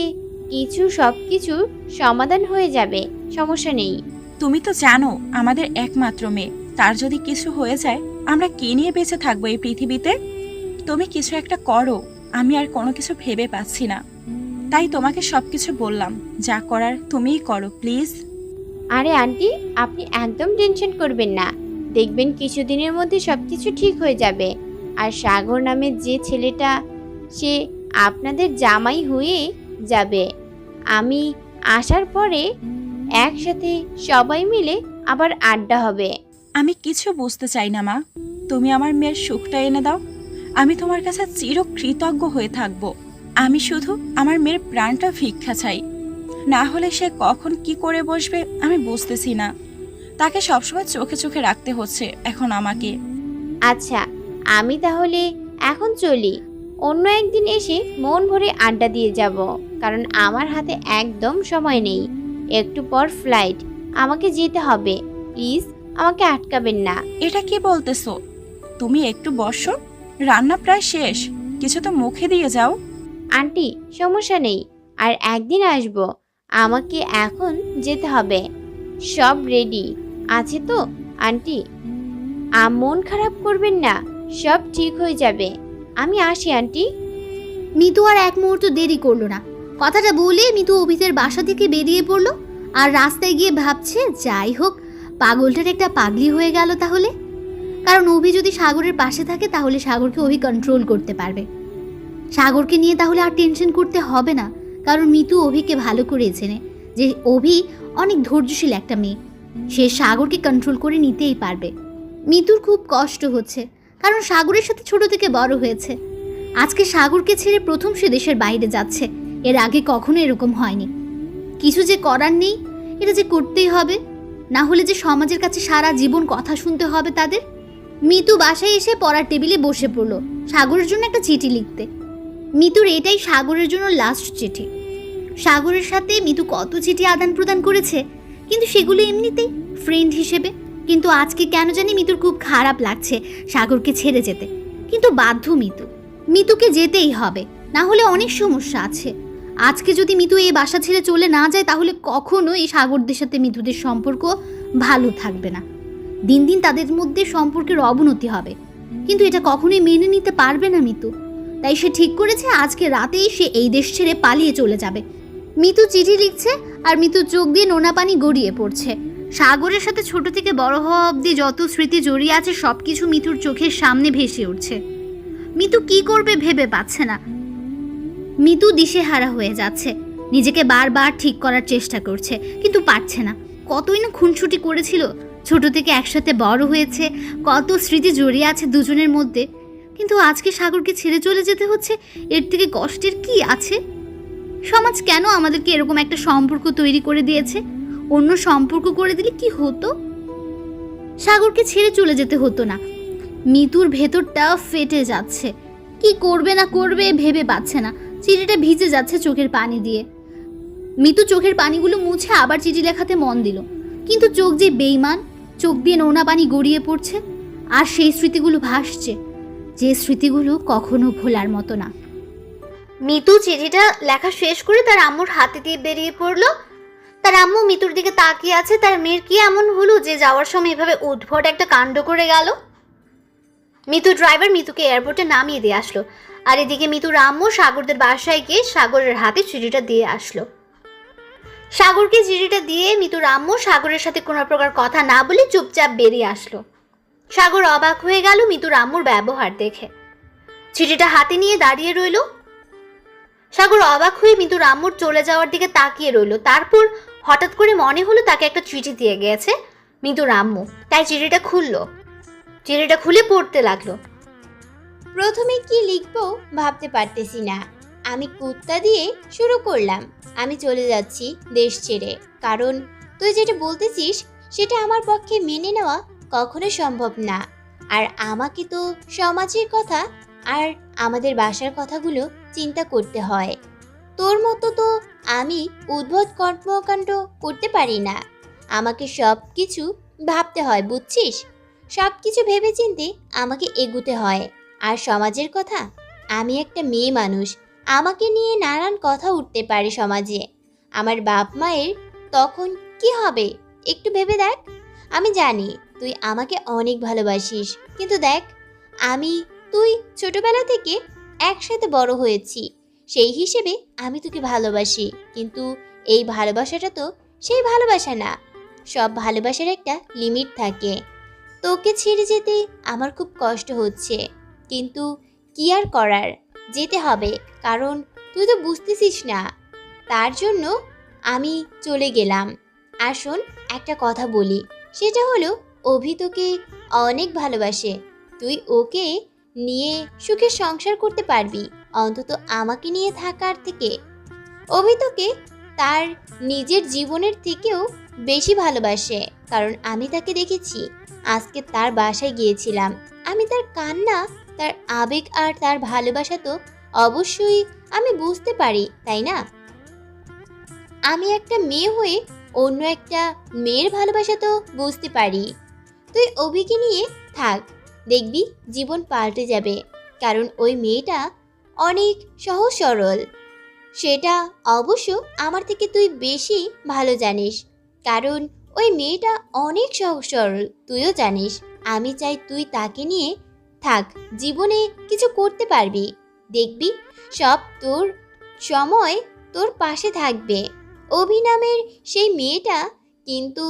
সব কিছু সমাধান হয়ে যাবে, সমস্যা নেই। তুমি তো জানো আমাদের একমাত্র মেয়ে, তার যদি কিছু হয়ে যায় আমরা কে নিয়ে বেঁচে থাকবো এই পৃথিবীতে? তুমি কিছু একটা করো, আমি আর কোনো কিছু ভেবে পাচ্ছি না। তাই তোমাকে সবকিছু বললাম, যা করার তুমিই করো প্লিজ। আরে আন্টি, আপনি একদম টেনশন করবেন না, দেখবেন কিছুদিনের মধ্যে সব কিছু ঠিক হয়ে যাবে। আর সাগর নামের যে ছেলেটা, সে আপনাদের জামাই হয়ে যাবে। আমি আসার পরে একসাথে সবাই মিলে আবার আড্ডা হবে। আমি কিছু বুঝতে চাই না মা, তুমি আমার মেয়ের সুখটা এনে দাও। আমি তোমার কাছে চিরকৃতজ্ঞ হয়ে থাকবো। আমি শুধু আমার মেয়ের প্রাণটা ভিক্ষা চাই, না হলে সে কখন কি করে বসবে আমি বুঝতেছি না। তাকে সবসময় চোখে চোখে রাখতে হচ্ছে এখন আমাকে। আচ্ছা, আমি তাহলে এখন চলি। অন্য একদিন এসে মন ভরে আড্ডা দিয়ে যাব, কারণ আমার হাতে একদম সময় নেই। একটু পর ফ্লাইট, আমাকে যেতে হবে। প্লিজ আমাকে আটকাবেন না। এটা কি বলতেছো? তুমি একটু বসো, রান্না প্রায় শেষ, কিছু তো মুখে দিয়ে যাও। আন্টি, সমস্যা নেই, আর একদিন আসব। আমাকে এখন যেতে হবে। সব রেডি আছে তো আন্টি? মন খারাপ করবেন না, সব ঠিক হয়ে যাবে। আমি আসি আন্টি। মিতু আর এক মুহূর্ত দেরি করলো না। কথাটা বলে মিতু অভিদের বাসা থেকে বেরিয়ে পড়লো। আর রাস্তায় গিয়ে ভাবছে, যাই হোক, পাগলটার একটা পাগলি হয়ে গেল তাহলে। কারণ অভি যদি সাগরের পাশে থাকে তাহলে সাগরকে অভি কন্ট্রোল করতে পারবে। সাগরকে নিয়ে তাহলে আর টেনশন করতে হবে না, কারণ মিতু অভিকে ভালো করে চেনে যে অভি অনেক ধৈর্যশীল একটা মেয়ে, সে সাগরকে কন্ট্রোল করে নিতেই পারবে। মিতুর খুব কষ্ট হচ্ছে, কারণ সাগরের সাথে ছোট থেকে বড় হয়েছে। আজকে সাগরকে ছেড়ে প্রথম সে দেশের বাইরে যাচ্ছে, এর আগে কখনো এরকম হয়নি। কিছু যে করার নেই, এটা যে করতেই হবে, না হলে যে সমাজের কাছে সারা জীবন কথা শুনতে হবে তাদের। মিতু বাসায় এসে পড়ার টেবিলে বসে পড়লো সাগরের জন্য একটা চিঠি লিখতে। মিতুর এটাই সাগরের জন্য লাস্ট চিঠি। সাগরের সাথে মিতু কত চিঠি আদান প্রদান করেছে, কিন্তু সেগুলো এমনিতেই ফ্রেন্ড হিসেবে। কিন্তু আজকে কেন জানি মিতুর খুব খারাপ লাগছে সাগরকে ছেড়ে যেতে, কিন্তু বাধ্য মিতুকে যেতেই হবে, না হলে অনেক সমস্যা আছে। আজকে যদি মিতু এই বাসা ছেড়ে চলে না যায় তাহলে কখনো এই সাগরদের সাথে মিতুদের সম্পর্ক ভালো থাকবে না। দিন দিন তাদের মধ্যে সম্পর্কের অবনতি হবে, কিন্তু এটা কখনোই মেনে নিতে পারবে না মিতু। তাই সে ঠিক করেছে আজকে রাতেই সে এই দেশ ছেড়ে পালিয়ে চলে যাবে। মিতু চিঠি লিখছে আর মিতুর চোখ দিয়ে নোনা পানি গড়িয়ে পড়ছে। সাগরের সাথে ছোট থেকে বড় হওয়া অবধি যত স্মৃতি জড়িয়ে আছে সবকিছু মিতুর চোখের সামনে ভেসে উঠছে। মিতু কি করবে ভেবে পাচ্ছে না। মিতু দিশেহারা হয়ে যাচ্ছে, নিজেকে বারবার ঠিক করার চেষ্টা করছে, কিন্তু পারছে না। কতই না খুনসুটি করেছিল, ছোট থেকে একসাথে বড় হয়েছে, কত স্মৃতি জড়িয়ে আছে দুজনের মধ্যে, কিন্তু আজকে সাগরকে ছেড়ে চলে যেতে হচ্ছে। এর থেকে কষ্টের কি আছে? সমাজ কেন আমাদেরকে এরকম একটা সম্পর্ক তৈরি করে দিয়েছে? অন্য সম্পর্ক করে দিলে কি হতো? সাগরকে ছেড়ে চলে যেতে হতো না। মিতুর ভেতরটা ফেটে যাচ্ছে, কি করবে না করবে ভেবে পাচ্ছে না। চিঠিটা ভিজে যাচ্ছে চোখের পানি দিয়ে। মিতু চোখের পানিগুলো মুছে আবার চিঠি লেখাতে মন দিল, কিন্তু চোখ যে বেইমান, চোখ দিয়ে নোনা পানি গড়িয়ে পড়ছে, আর সেই স্মৃতিগুলো ভাসছে, যে স্মৃতিগুলো কখনো ভোলার মতো না। মিতু চিঠিটা লেখা শেষ করে তার আম্মুর হাতে দিয়ে বেরিয়ে পড়লো। তার আম্মু মিতুর দিকে তাকিয়ে আছে। তার মেয়ের কি এমন হলো যে যাওয়ার সময় এভাবে উদ্ভট একটা কাণ্ড করে গেল? মিতু ড্রাইভার মিতুকে এয়ারপোর্টে নামিয়ে দিয়ে আসলো, আর এদিকে মিতুর আম্মু সাগরদের বাসায় গিয়ে সাগরের হাতে চিঠিটা দিয়ে আসলো। সাগরকে চিঠিটা দিয়ে মিতুর আম্মু সাগরের সাথে কোনো প্রকার কথা না বলে চুপচাপ বেরিয়ে আসলো। সাগর অবাক হয়ে গেল মিতুর আম্মুর ব্যবহার দেখে। চিঠিটা হাতে নিয়ে দাঁড়িয়ে রইল। সাগর অবাক হয়ে মিতুর আম্মুর চলে যাওয়ার দিকে তাকিয়ে রইল। তারপর হঠাৎ করে মনে হলো তাকে একটা চিঠি দিয়ে গেছে মিতুর আম্মু, তাই চিঠিটা খুললো। চিঠিটা খুলে পড়তে লাগলো। প্রথমে কি লিখবো ভাবতে পারতেছি না। আমি কুত্তা দিয়ে শুরু করলাম। আমি চলে যাচ্ছি দেশ ছেড়ে, কারণ তুই যেটা বলতেছিস সেটা আমার পক্ষে মেনে নেওয়া কখনো সম্ভব না। আর আমাকে তো সমাজের কথা আর আমাদের বাসার কথাগুলো চিন্তা করতে হয়। তোর মতো তো আমি উদ্ভট কর্মকাণ্ড করতে পারি না। আমাকে সব কিছু ভাবতে হয়, বুঝছিস? সব কিছু ভেবে চিন্তে আমাকে এগুতে হয়। আর সমাজের কথা, আমি একটা মেয়ে মানুষ, আমাকে নিয়ে নানান কথা উঠতে পারে সমাজে। আমার বাপ মায়ের তখন কি হবে একটু ভেবে দেখ। আমি জানি তুই আমাকে অনেক ভালোবাসিস, কিন্তু দেখ, তুই ছোটবেলা থেকে একসাথে বড় হয়েছি, সেই হিসেবে আমি তোকে ভালোবাসি। কিন্তু এই ভালোবাসাটা তো সেই ভালোবাসা না। সব ভালোবাসার একটা লিমিট থাকে। তোকে ছেড়ে যেতে আমার খুব কষ্ট হচ্ছে, কিন্তু কি আর করার, যেতে হবে, কারণ তুই তো বুঝতেছিস না। তার জন্য আমি চলে গেলাম। আর শোন, একটা কথা বলি, সেটা হলো অভি তোকে অনেক ভালোবাসে। তুই ওকে নিয়ে সুখে সংসার করতে পারবি। অন্তত আমাকে নিয়ে থাকার থেকে। অভি তোকে তার নিজের জীবনের থেকেও বেশি ভালোবাসে, কারণ আমি তাকে দেখেছি। আজকে তার বাসায় গিয়েছিলাম, আমি তার কান্না, তার আবেগ আর তার ভালোবাসা তো অবশ্যই আমি বুঝতে পারি, তাই না? আমি একটা মেয়ে হয়ে অন্য একটা মেয়ের ভালোবাসা তো বুঝতে পারি। তুই অভিকে নিয়ে থাক, দেখবি জীবন পাল্টে যাবে, কারণ ওই মেয়েটা অনেক সহজ সরল। সেটা অবশ্য আমার থেকে তুই বেশি ভালো জানিস, কারণ ওই মেয়েটা অনেক সহজ সরল, তুইও জানিস। আমি চাই তুই তাকে নিয়ে থাক, জীবনে কিছু করতে পারবি, দেখবি সব তোর সময় তোর পাশে থাকবে। অভি নামের সেই মেয়েটা, কিন্তু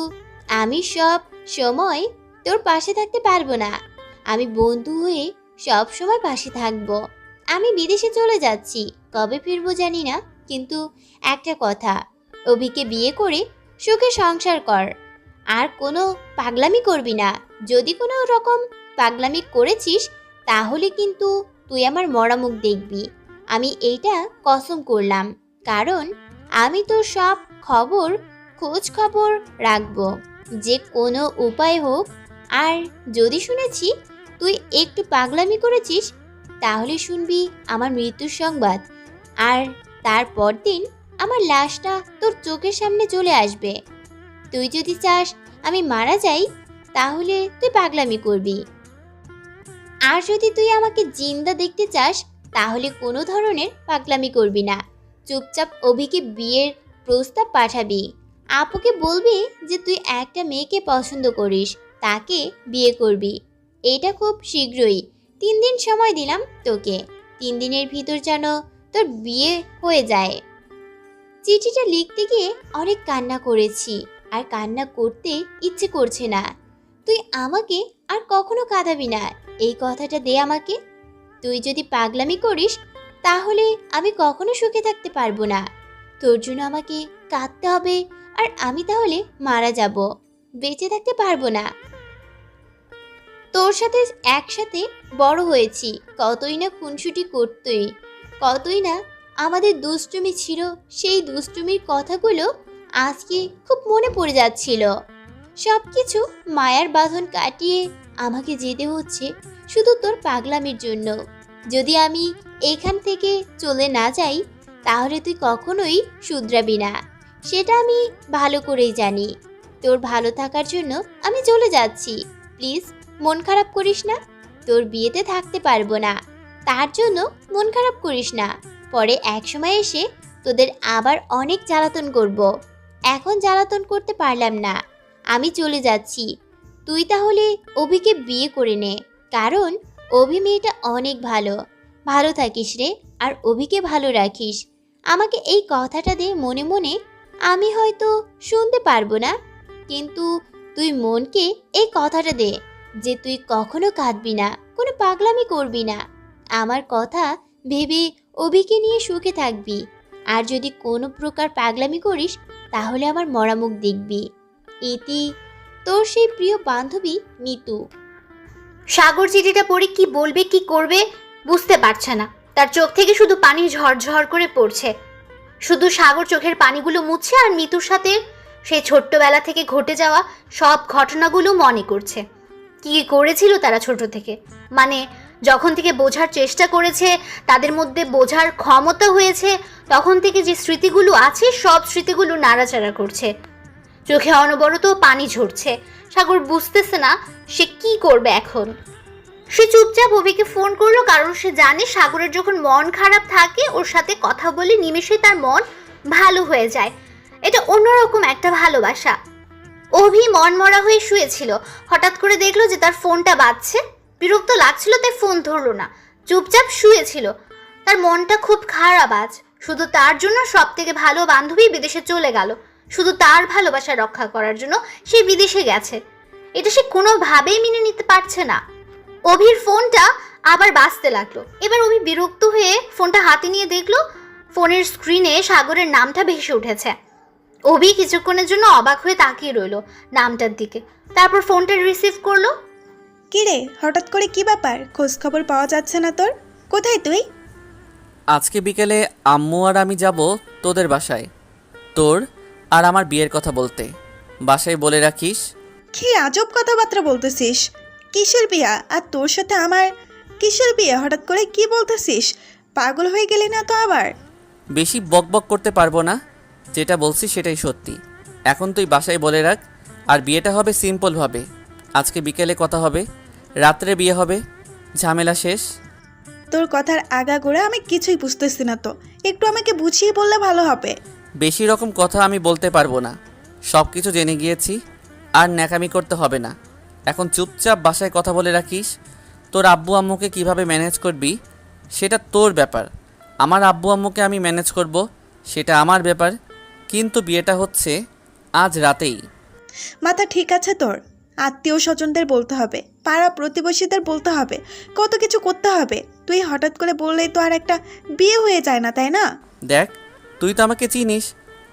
আমি সব সময় তোর পাশে থাকতে পারবো না। আমি বন্ধু হয়ে সব সময় পাশে থাকবো। আমি বিদেশে চলে যাচ্ছি, কবে ফিরবো জানি না, কিন্তু একটা কথা, অভিকে বিয়ে করে সুখে সংসার কর, আর কোনো পাগলামি করবি না। যদি কোনো রকম পাগলামি করেছিস তাহলে কিন্তু তুই আমার মরা মুখ দেখবি। আমি এইটা কসম করলাম, কারণ আমি তোর সব খোঁজ খবর রাখবো, যে কোনো উপায় হোক। আর যদি শুনেছি তুই একটু পাগলামি করেছিস, তাহলে শুনবি আমার মৃত্যুর সংবাদ, আর তারপর দিন আমার লাশটা তোর চোখের সামনে চলে আসবে। তুই যদি চাস আমি মারা যাই, তাহলে তুই পাগলামি করবি। আর যদি তুই আমাকে জিন্দা দেখতে চাস, তাহলে কোনো ধরনের পাগলামি করবি না। চুপচাপ অভিকে বিয়ের প্রস্তাব পাঠাবি। আপুকে বলবি যে তুই একটা মেয়েকে পছন্দ করিস, তাকে বিয়ে করবি। এটা খুব শীঘ্রই, 3 দিন সময় দিলাম তোকে, 3 দিনের ভিতর যেন তোর বিয়ে হয়ে যায়। চিঠিটা লিখতে গিয়ে অনেক কান্না করেছি, আর কান্না করতে ইচ্ছে করছে না। তুই আমাকে আর কখনো কাঁদাবি না, এই কথাটা দে আমাকে। তুই যদি পাগলামি করিস তাহলে আমি কখনো সুখে থাকতে পারবো না। তোর জন্য আমাকে কাঁদতে হবে, আর আমি তাহলে মারা যাব, বেঁচে থাকতে পারবো না। তোর সাথে একসাথে বড় হয়েছি, কতই না খুনসুটি করতই, কতই না আমাদের দুষ্টুমি ছিল। সেই দুষ্টুমির কথাগুলো আজকে খুব মনে পড়ে যাচ্ছিল। সব কিছু মায়ার বাঁধন কাটিয়ে আমাকে যেতে হচ্ছে শুধু তোর পাগলামির জন্য। যদি আমি এখান থেকে চলে না যাই, তাহলে তুই কখনোই শুধরাবি না, সেটা আমি ভালো করেই জানি। তোর ভালো থাকার জন্য আমি চলে যাচ্ছি, প্লিজ মন খারাপ করিস না। তোর বিয়েতে থাকতে পারবো না, তার জন্য মন খারাপ করিস না। পরে একসময় এসে তোদের আবার অনেক জ্বালাতন করব। এখন জ্বালাতন করতে পারলাম না, আমি চলে যাচ্ছি। তুই তাহলে অভিকে বিয়ে করে নে, কারণ অভি মেয়েটা অনেক ভালো। ভালো থাকিস রে, আর অভিকে ভালো রাখিস। আমাকে এই কথাটা দে মনে মনে। আমি হয়তো শুনতে পারবো না, কিন্তু তুই মনকে এই কথাটা দে যে তুই কখনো কাঁদবি না, কোনো পাগলামি করবি না। আমার কথা ভেবে অভিকে নিয়ে সুখে থাকবি। আর যদি কোনো প্রকার পাগলামি করিস তাহলে আমার মরামুখ দেখবি। ইতি, তোর সেই প্রিয় বান্ধবী মিতু। সাগর চিঠিটা পড়ে কি বলবে কি করবে বুঝতে পারছে না। তার চোখ থেকে শুধু পানি ঝরঝর করে পড়ছে। শুধু সাগর চোখের পানিগুলো মুছছে আর মিতুর সাথে সেই ছোট্টবেলা থেকে ঘটে যাওয়া সব ঘটনাগুলো মনে করছে। কি করেছিল তারা ছোট থেকে, মানে যখন থেকে বোঝার চেষ্টা করেছে, তাদের মধ্যে বোঝার ক্ষমতা হয়েছে, তখন থেকে যে স্মৃতিগুলো আছে সব স্মৃতিগুলো নাড়াচাড়া করছে। চোখে অনবরত পানি ঝরছে। সাগর বুঝতেছে না সে কি করবে এখন। সে চুপচাপ অভিকে ফোন করলো, কারণ সে জানে সাগরের যখন মন খারাপ থাকে ওর সাথে কথা বলে নিমেষে তার মন ভালো হয়ে যায়। এটা অন্যরকম একটা ভালোবাসা। অভি মন মরা হয়ে শুয়েছিল, হঠাৎ করে দেখলো যে তার ফোনটা বাজছে। বিরক্ত লাগছিল তাই ফোন ধরলো না, চুপচাপ শুয়েছিল। তার মনটা খুব খারাপ আজ। শুধু তার জন্য সব থেকে ভালো বান্ধবী বিদেশে চলে গেল, শুধু তার ভালোবাসা রক্ষা করার জন্য সে বিদেশে গেছে। এটা সে কোনোভাবেই মেনে নিতে পারছে না। অভির ফোনটা আবার বাজতে লাগলো। এবার অভি বিরক্ত হয়ে ফোনটা হাতে নিয়ে দেখলো ফোনের স্ক্রিনে সাগরের নামটা ভেসে উঠেছে। অভি কিছুক্ষণের জন্য অবাক হয়ে তাকিয়ে রইল নামটার দিকে, তারপর ফোনটা রিসিভ করলো। কি রে, হঠাৎ করে কি ব্যাপার? খোঁজ খবর পাওয়া যাচ্ছে না তোর, কোথায় তুই? আজকে বিকেলে আম্মু আর আমি যাব তোদের বাসায়, তোর আর আমার বিয়ের কথা বলতে। বাসায় বলে রাখিস। কি আজব কথাবার্তা বলতেছিস? কিসের বিয়া? আর তোর সাথে আমার কিসের বিয়ে? হঠাৎ করে কি বলতেছিস? পাগল হয়ে গেলি না তো আবার? বেশি বকবক করতে পারবো না, যেটা বলছি সেটাই সত্যি। এখন তুই বাসায় বলে রাখ। আর বিয়েটা হবে সিম্পলভাবে। আজকে বিকেলে কথা হবে, রাত্রে বিয়ে হবে, ঝামেলা শেষ। তোর কথার আগাগোড়া আমি কিছুই বুঝতেছি না তো, একটু আমাকে বুঝিয়ে বললে ভালো হবে। বেশি রকম কথা আমি বলতে পারবো না, সব কিছু জেনে গিয়েছি। আর ন্যাকামি করতে হবে না। এখন চুপচাপ বাসায় কথা বলে রাখিস। তোর আব্বু আম্মুকে কিভাবে ম্যানেজ করবি সেটা তোর ব্যাপার। আমার আব্বু আম্মুকে আমি ম্যানেজ করব, সেটা আমার ব্যাপার। কিন্তু বিয়েটা হচ্ছে আজ রাতেই। মাথা ঠিক আছে তোর? আত্মীয় স্বজনদের বলতে হবে, পাড়া প্রতিবেশীদের বলতে হবে, কত কিছু করতে হবে। তুই হঠাৎ করে বললেই তো আর একটা বিয়ে হয়ে যায় না, তাই না? দেখ, তুই তো আমাকে চিনিস,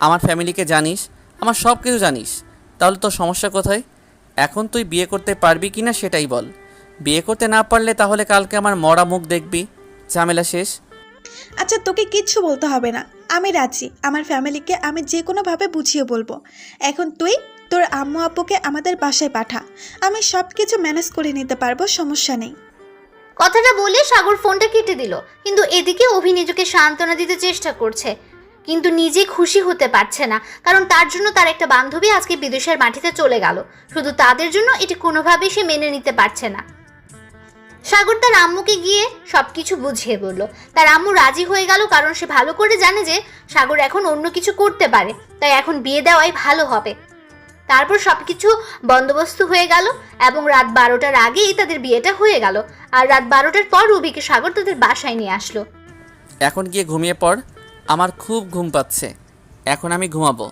আমার ফ্যামিলিকে জানিস, আমার সব কিছু জানিস। তাহলে তোর সমস্যা কোথায়? এখন তুই বিয়ে করতে পারবি কি না সেটাই বল। বিয়ে করতে না পারলে তাহলে কালকে আমার মরা মুখ দেখবি, ঝামেলা শেষ। আচ্ছা, তোকে কিচ্ছু বলতে হবে না, আমি রাজি। আমার ফ্যামিলিকে আমি যে কোনোভাবে বুঝিয়ে বলবো। এখন তুই তোর আম্মু আব্বুকে আমাদের বাসায় পাঠা, আমি সব কিছু ম্যানেজ করে নিতে পারবো, সমস্যা নেই। কথাটা বলে সাগর ফোনটা কেটে দিল। কিন্তু এদিকে অভি নিজেকে সান্ত্বনা দিতে চেষ্টা করছে, কিন্তু নিজে খুশি হতে পারছে না। কারণ তার জন্য তার একটা বান্ধবী আজকে বিদেশের মাটিতে চলে গেল। শুধু তাদের জন্য এটি কোনোভাবেই সে মেনে নিতে পারছে না। সাগর তার আম্মুকে গিয়ে সবকিছু বুঝিয়ে বলল। তার আম্মু রাজি হয়ে গেল, কারণ সে ভালো করে জানে যে সাগর এখন অন্য কিছু করতে পারে, তাই এখন বিয়ে দেওয়াই ভালো হবে। তারপর সবকিছু বন্দোবস্ত হয়ে গেল এবং রাত 12টার আগেই তাদের বিয়েটা হয়ে গেল। আর রাত 12টার পর রবিকে সাগর তাদের বাসায় নিয়ে আসলো। এখন গিয়ে ঘুমিয়ে পড়, আমার খুব ঘুম পাচ্ছে, এখন আমি ঘুমাবো।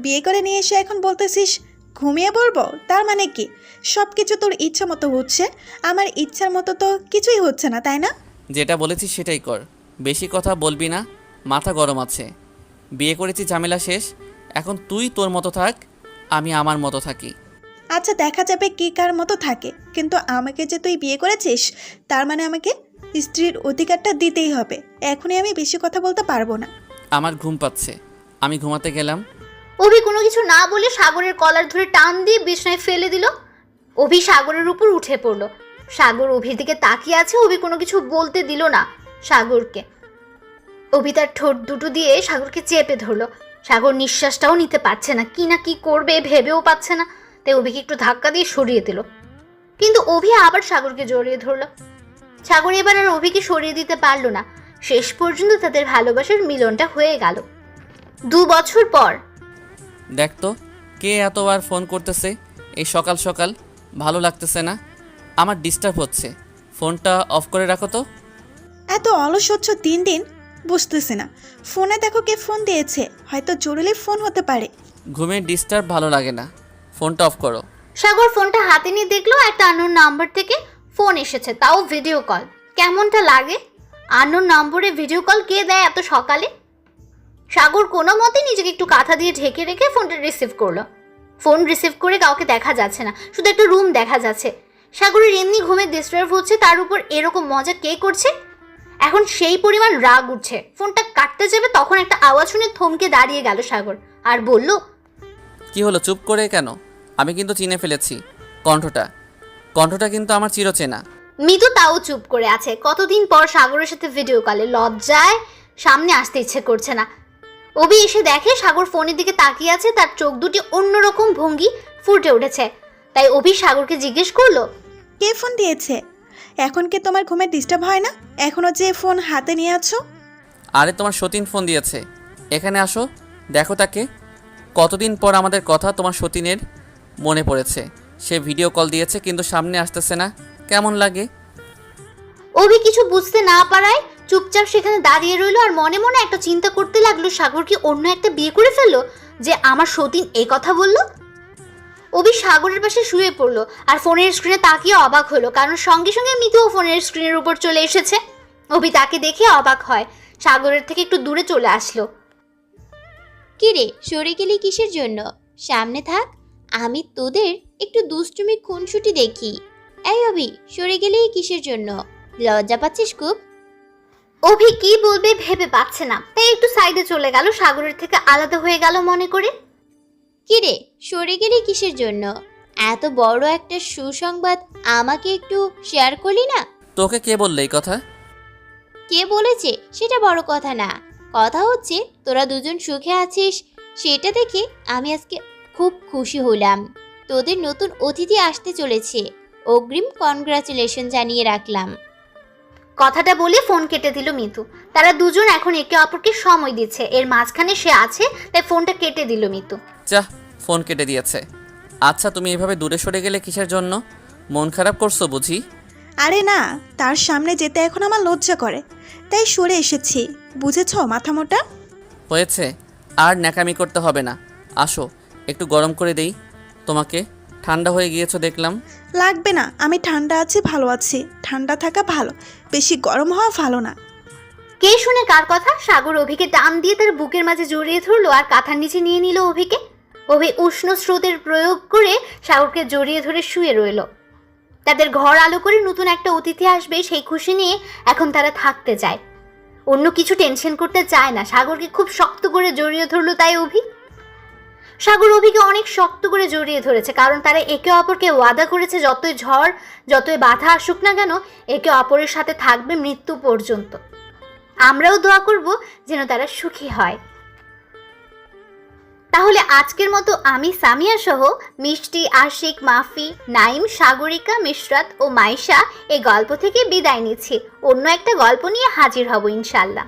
বিয়ে করে নিয়ে এসে এখন বলতেছিস ঘুমিয়ে পড়বো? তার মানে কি সব কিছু তোর ইচ্ছা মতো হচ্ছে? আমার ইচ্ছার মতো তো কিছুই হচ্ছে না, তাই না? যেটা বলেছি সেটাই কর, বেশি কথা বলবি না, মাথা গরম আছে। বিয়ে করেছি, ঝামেলা শেষ। এখন তুই তোর মতো থাক, আমি আমার মতো থাকি। আচ্ছা, দেখা যাবে কি কার মতো থাকে, কিন্তু আমাকে যে তুই বিয়ে করেছিস তার মানে আমাকে স্ত্রীর অধিকারটা দিতেই হবে। এখনই আমি বেশি কথা বলতে পারবো না। আমার ঘুম পাচ্ছে, আমি ঘুমাতে গেলাম। অভি কোনো কিছু না বলে সাগরের কলার ধরে টান দিয়ে বিছানায় ফেলে দিল। অভি সাগরের উপর উঠে পড়ল। সাগর অভির দিকে তাকিয়ে আছে, অভি কোনো কিছু বলতে দিল না সাগরকে। অভি তার ঠোঁট দুটো দিয়ে সাগরকে চেপে ধরলো। সাগর নিঃশ্বাসটাও নিতে পারছে না, কি না কি করবে ভেবেও পাচ্ছে না, তাই অভিকে একটু ধাক্কা দিয়ে সরিয়ে দিল। কিন্তু অভি আবার সাগরকে জড়িয়ে ধরলো। সাগর এবার আর অভিকে সরিয়ে দিতে পারলো না। শেষ পর্যন্ত তাদের ভালোবাসার মিলনটা হয়ে গেল 2 বছর পর। দেখ তো কে এতবার ফোন করতেছে এই সকাল সকাল, ভালো লাগতেছে না, আমার ডিস্টার্ব হচ্ছে। ফোনটা অফ করে রাখো তো। এত অলস হচ্ছ দিন দিন, বুঝতেছি না। ফোনে দেখো কে ফোন দিয়েছে, হয়তো জরুরি ফোন হতে পারে। ঘুমের ডিস্টার্ব ভালো লাগে না, ফোনটা অফ করো। সাগর ফোনটা হাতে নিয়ে দেখলো একটা আননোন নাম্বার থেকে ফোন এসেছে, তাও ভিডিও কল। কেমনটা লাগে? আননোন নম্বরে ভিডিও কল কে দেয় এত সকালে? সাগর কোনো মতে নিজেকে একটু কাঁথা দিয়ে ঢেকে রেখে ফোনটা রিসিভ করলো। ফোন রিসিভ করে কাউকে দেখা যাচ্ছে না, শুধু একটা রুম দেখা যাচ্ছে। সাগরের এমনি ঘুমে ডিস্টার্ব হচ্ছে, তার উপর এরকম মজা কে করছে? এখন সেই পরিমাণ রাগ উঠছে। ফোনটা কাটতে যাবে তখন একটা আওয়াজ শুনে থমকে দাঁড়িয়ে গেল সাগর আর বলল, কি হলো, চুপ করে কেন? আমি কিন্তু চিনে ফেলেছি কণ্ঠটা কিন্তু আমার চিরচেনা। মিতু তাও চুপ করে আছে। কতদিন পর সাগরের সাথে ভিডিও কলে, লজ্জায় সামনে আসতে ইচ্ছে করছে না। অভি এসে দেখে সাগর ফোনের দিকে তাকিয়ে আছে, তার চোখ দুটি অন্যরকম ভঙ্গি ফুটে উঠেছে। তাই অভি সাগরকে জিজ্ঞেস করলো, কে ফোন দিয়েছে? এখন কি তোমার ঘুমে ডিস্টার্ব হয় না? এখনো যে ফোন হাতে নিয়ে আছো? আরে তোমার সতীন ফোন দিয়েছে, এখানে আসো, দেখো তাকে। কতদিন পর আমাদের কথা তোমার সতীনের মনে পড়েছে। সে ভিডিও কল দিয়েছে কিন্তু সামনে আসতেছে না, কেমন লাগে? অভি কিছু বুঝতে না পারায় চুপচাপ সেখানে দাঁড়িয়ে রইল আর মনে মনে একটা চিন্তা করতে লাগলো, সাগর কি অন্য একটা বিয়ে করে ফেললো যে আমার সতীন এই কথা বলল? অভি সাগরের পাশে শুয়ে পড়লো আর ফোনের স্ক্রিনে তাকিয়ে অবাক হলো, কারণ সঙ্গে সঙ্গে মিতুও ফোনের স্ক্রিনের উপর চলে এসেছে। অভি তাকে দেখে অবাক হয়, সাগরের থেকে একটু দূরে চলে আসলো। কিরে, সরে গেলি কিসের জন্য? সামনে থাক, আমি তোদের একটু দুষ্টুমি খুনসুটি দেখি। এই অভি, সরে গেলি কিসের জন্য? লজ্জা পাচ্ছিস খুব? অভি কি বলবে ভেবে পাচ্ছে না, তাই একটু সাইডে চলে গেল, সাগরের থেকে আলাদা হয়ে গেল মনে করে। কিরে সরে গেলি কিসের জন্য? এত বড় একটা সুসংবাদ আমাকে একটু শেয়ার করলি না? তোকে কে বললে এই কথা? কে বলেছে সেটা বড় কথা না, কথা হচ্ছে তোরা দুজন সুখে আছিস সেটা দেখে আমি আজকে খুব খুশি হলাম। তোদের নতুন অতিথি আসতে চলেছে, অগ্রিম কনগ্রাচুলেশন জানিয়ে রাখলাম। কথাটা বলে ফোন কেটে দিল মিতু। তারা দুজন এখন একে অপরকে সময় দিচ্ছে, এর মাঝখানে সে আছে, তাই ফোনটা কেটে দিল মিতু। চাহ, ফোন কেটে দিয়েছে। আচ্ছা, তুমি এভাবে দূরে সরে গেলে কিসের জন্য? মন খারাপ করছো বুঝি? আরে না, তার সামনে যেতে এখন আমার লজ্জা করে, তাই সরে এসেছি। বুঝেছ মাথা মোটা? হয়েছে, আর ন্যাকামি করতে হবে না। আসো একটু গরম করে দেই তোমাকে, ঠান্ডা হয়ে গিয়েছো দেখলাম। লাগবে না, আমি ঠান্ডা আছি, ভালো আছি। ঠান্ডা থাকা ভালো, বেশি গরম হওয়া ভালো না। কে শুনে কার কথা? সাগর অভিকে টান দিয়ে তার বুকের মাঝে জড়িয়ে ধরলো আর কাঁথার নিচে নিয়ে নিল অভিকে। অভি উষ্ণ স্রোতের প্রয়োগ করে সাগরকে জড়িয়ে ধরে শুয়ে রইল। তাদের ঘর আলো করে নতুন একটা অতিথি আসবে সেই খুশি নিয়ে এখন তারা থাকতে চায়, অন্য কিছু টেনশন করতে চায় না। সাগরকে খুব শক্ত করে জড়িয়ে ধরলো তাই অভি। সাগর অভিকে অনেক শক্ত করে জড়িয়ে ধরেছে, কারণ তারা একে অপরকে ওয়াদা করেছে যতই ঝড় যতই বাধা আসুক না কেন একে অপরের সাথে থাকবে মৃত্যু পর্যন্ত। আমরাও দোয়া করব যেন তারা সুখী হয়। তাহলে আজকের মতো আমি সামিয়া সহ মিষ্টি, আশিক, মাফি, নাইম, সাগরিকা, মিশরাত ও মাইশা এই গল্প থেকে বিদায় নিচ্ছি। অন্য একটা গল্প নিয়ে হাজির হব ইনশাল্লাহ।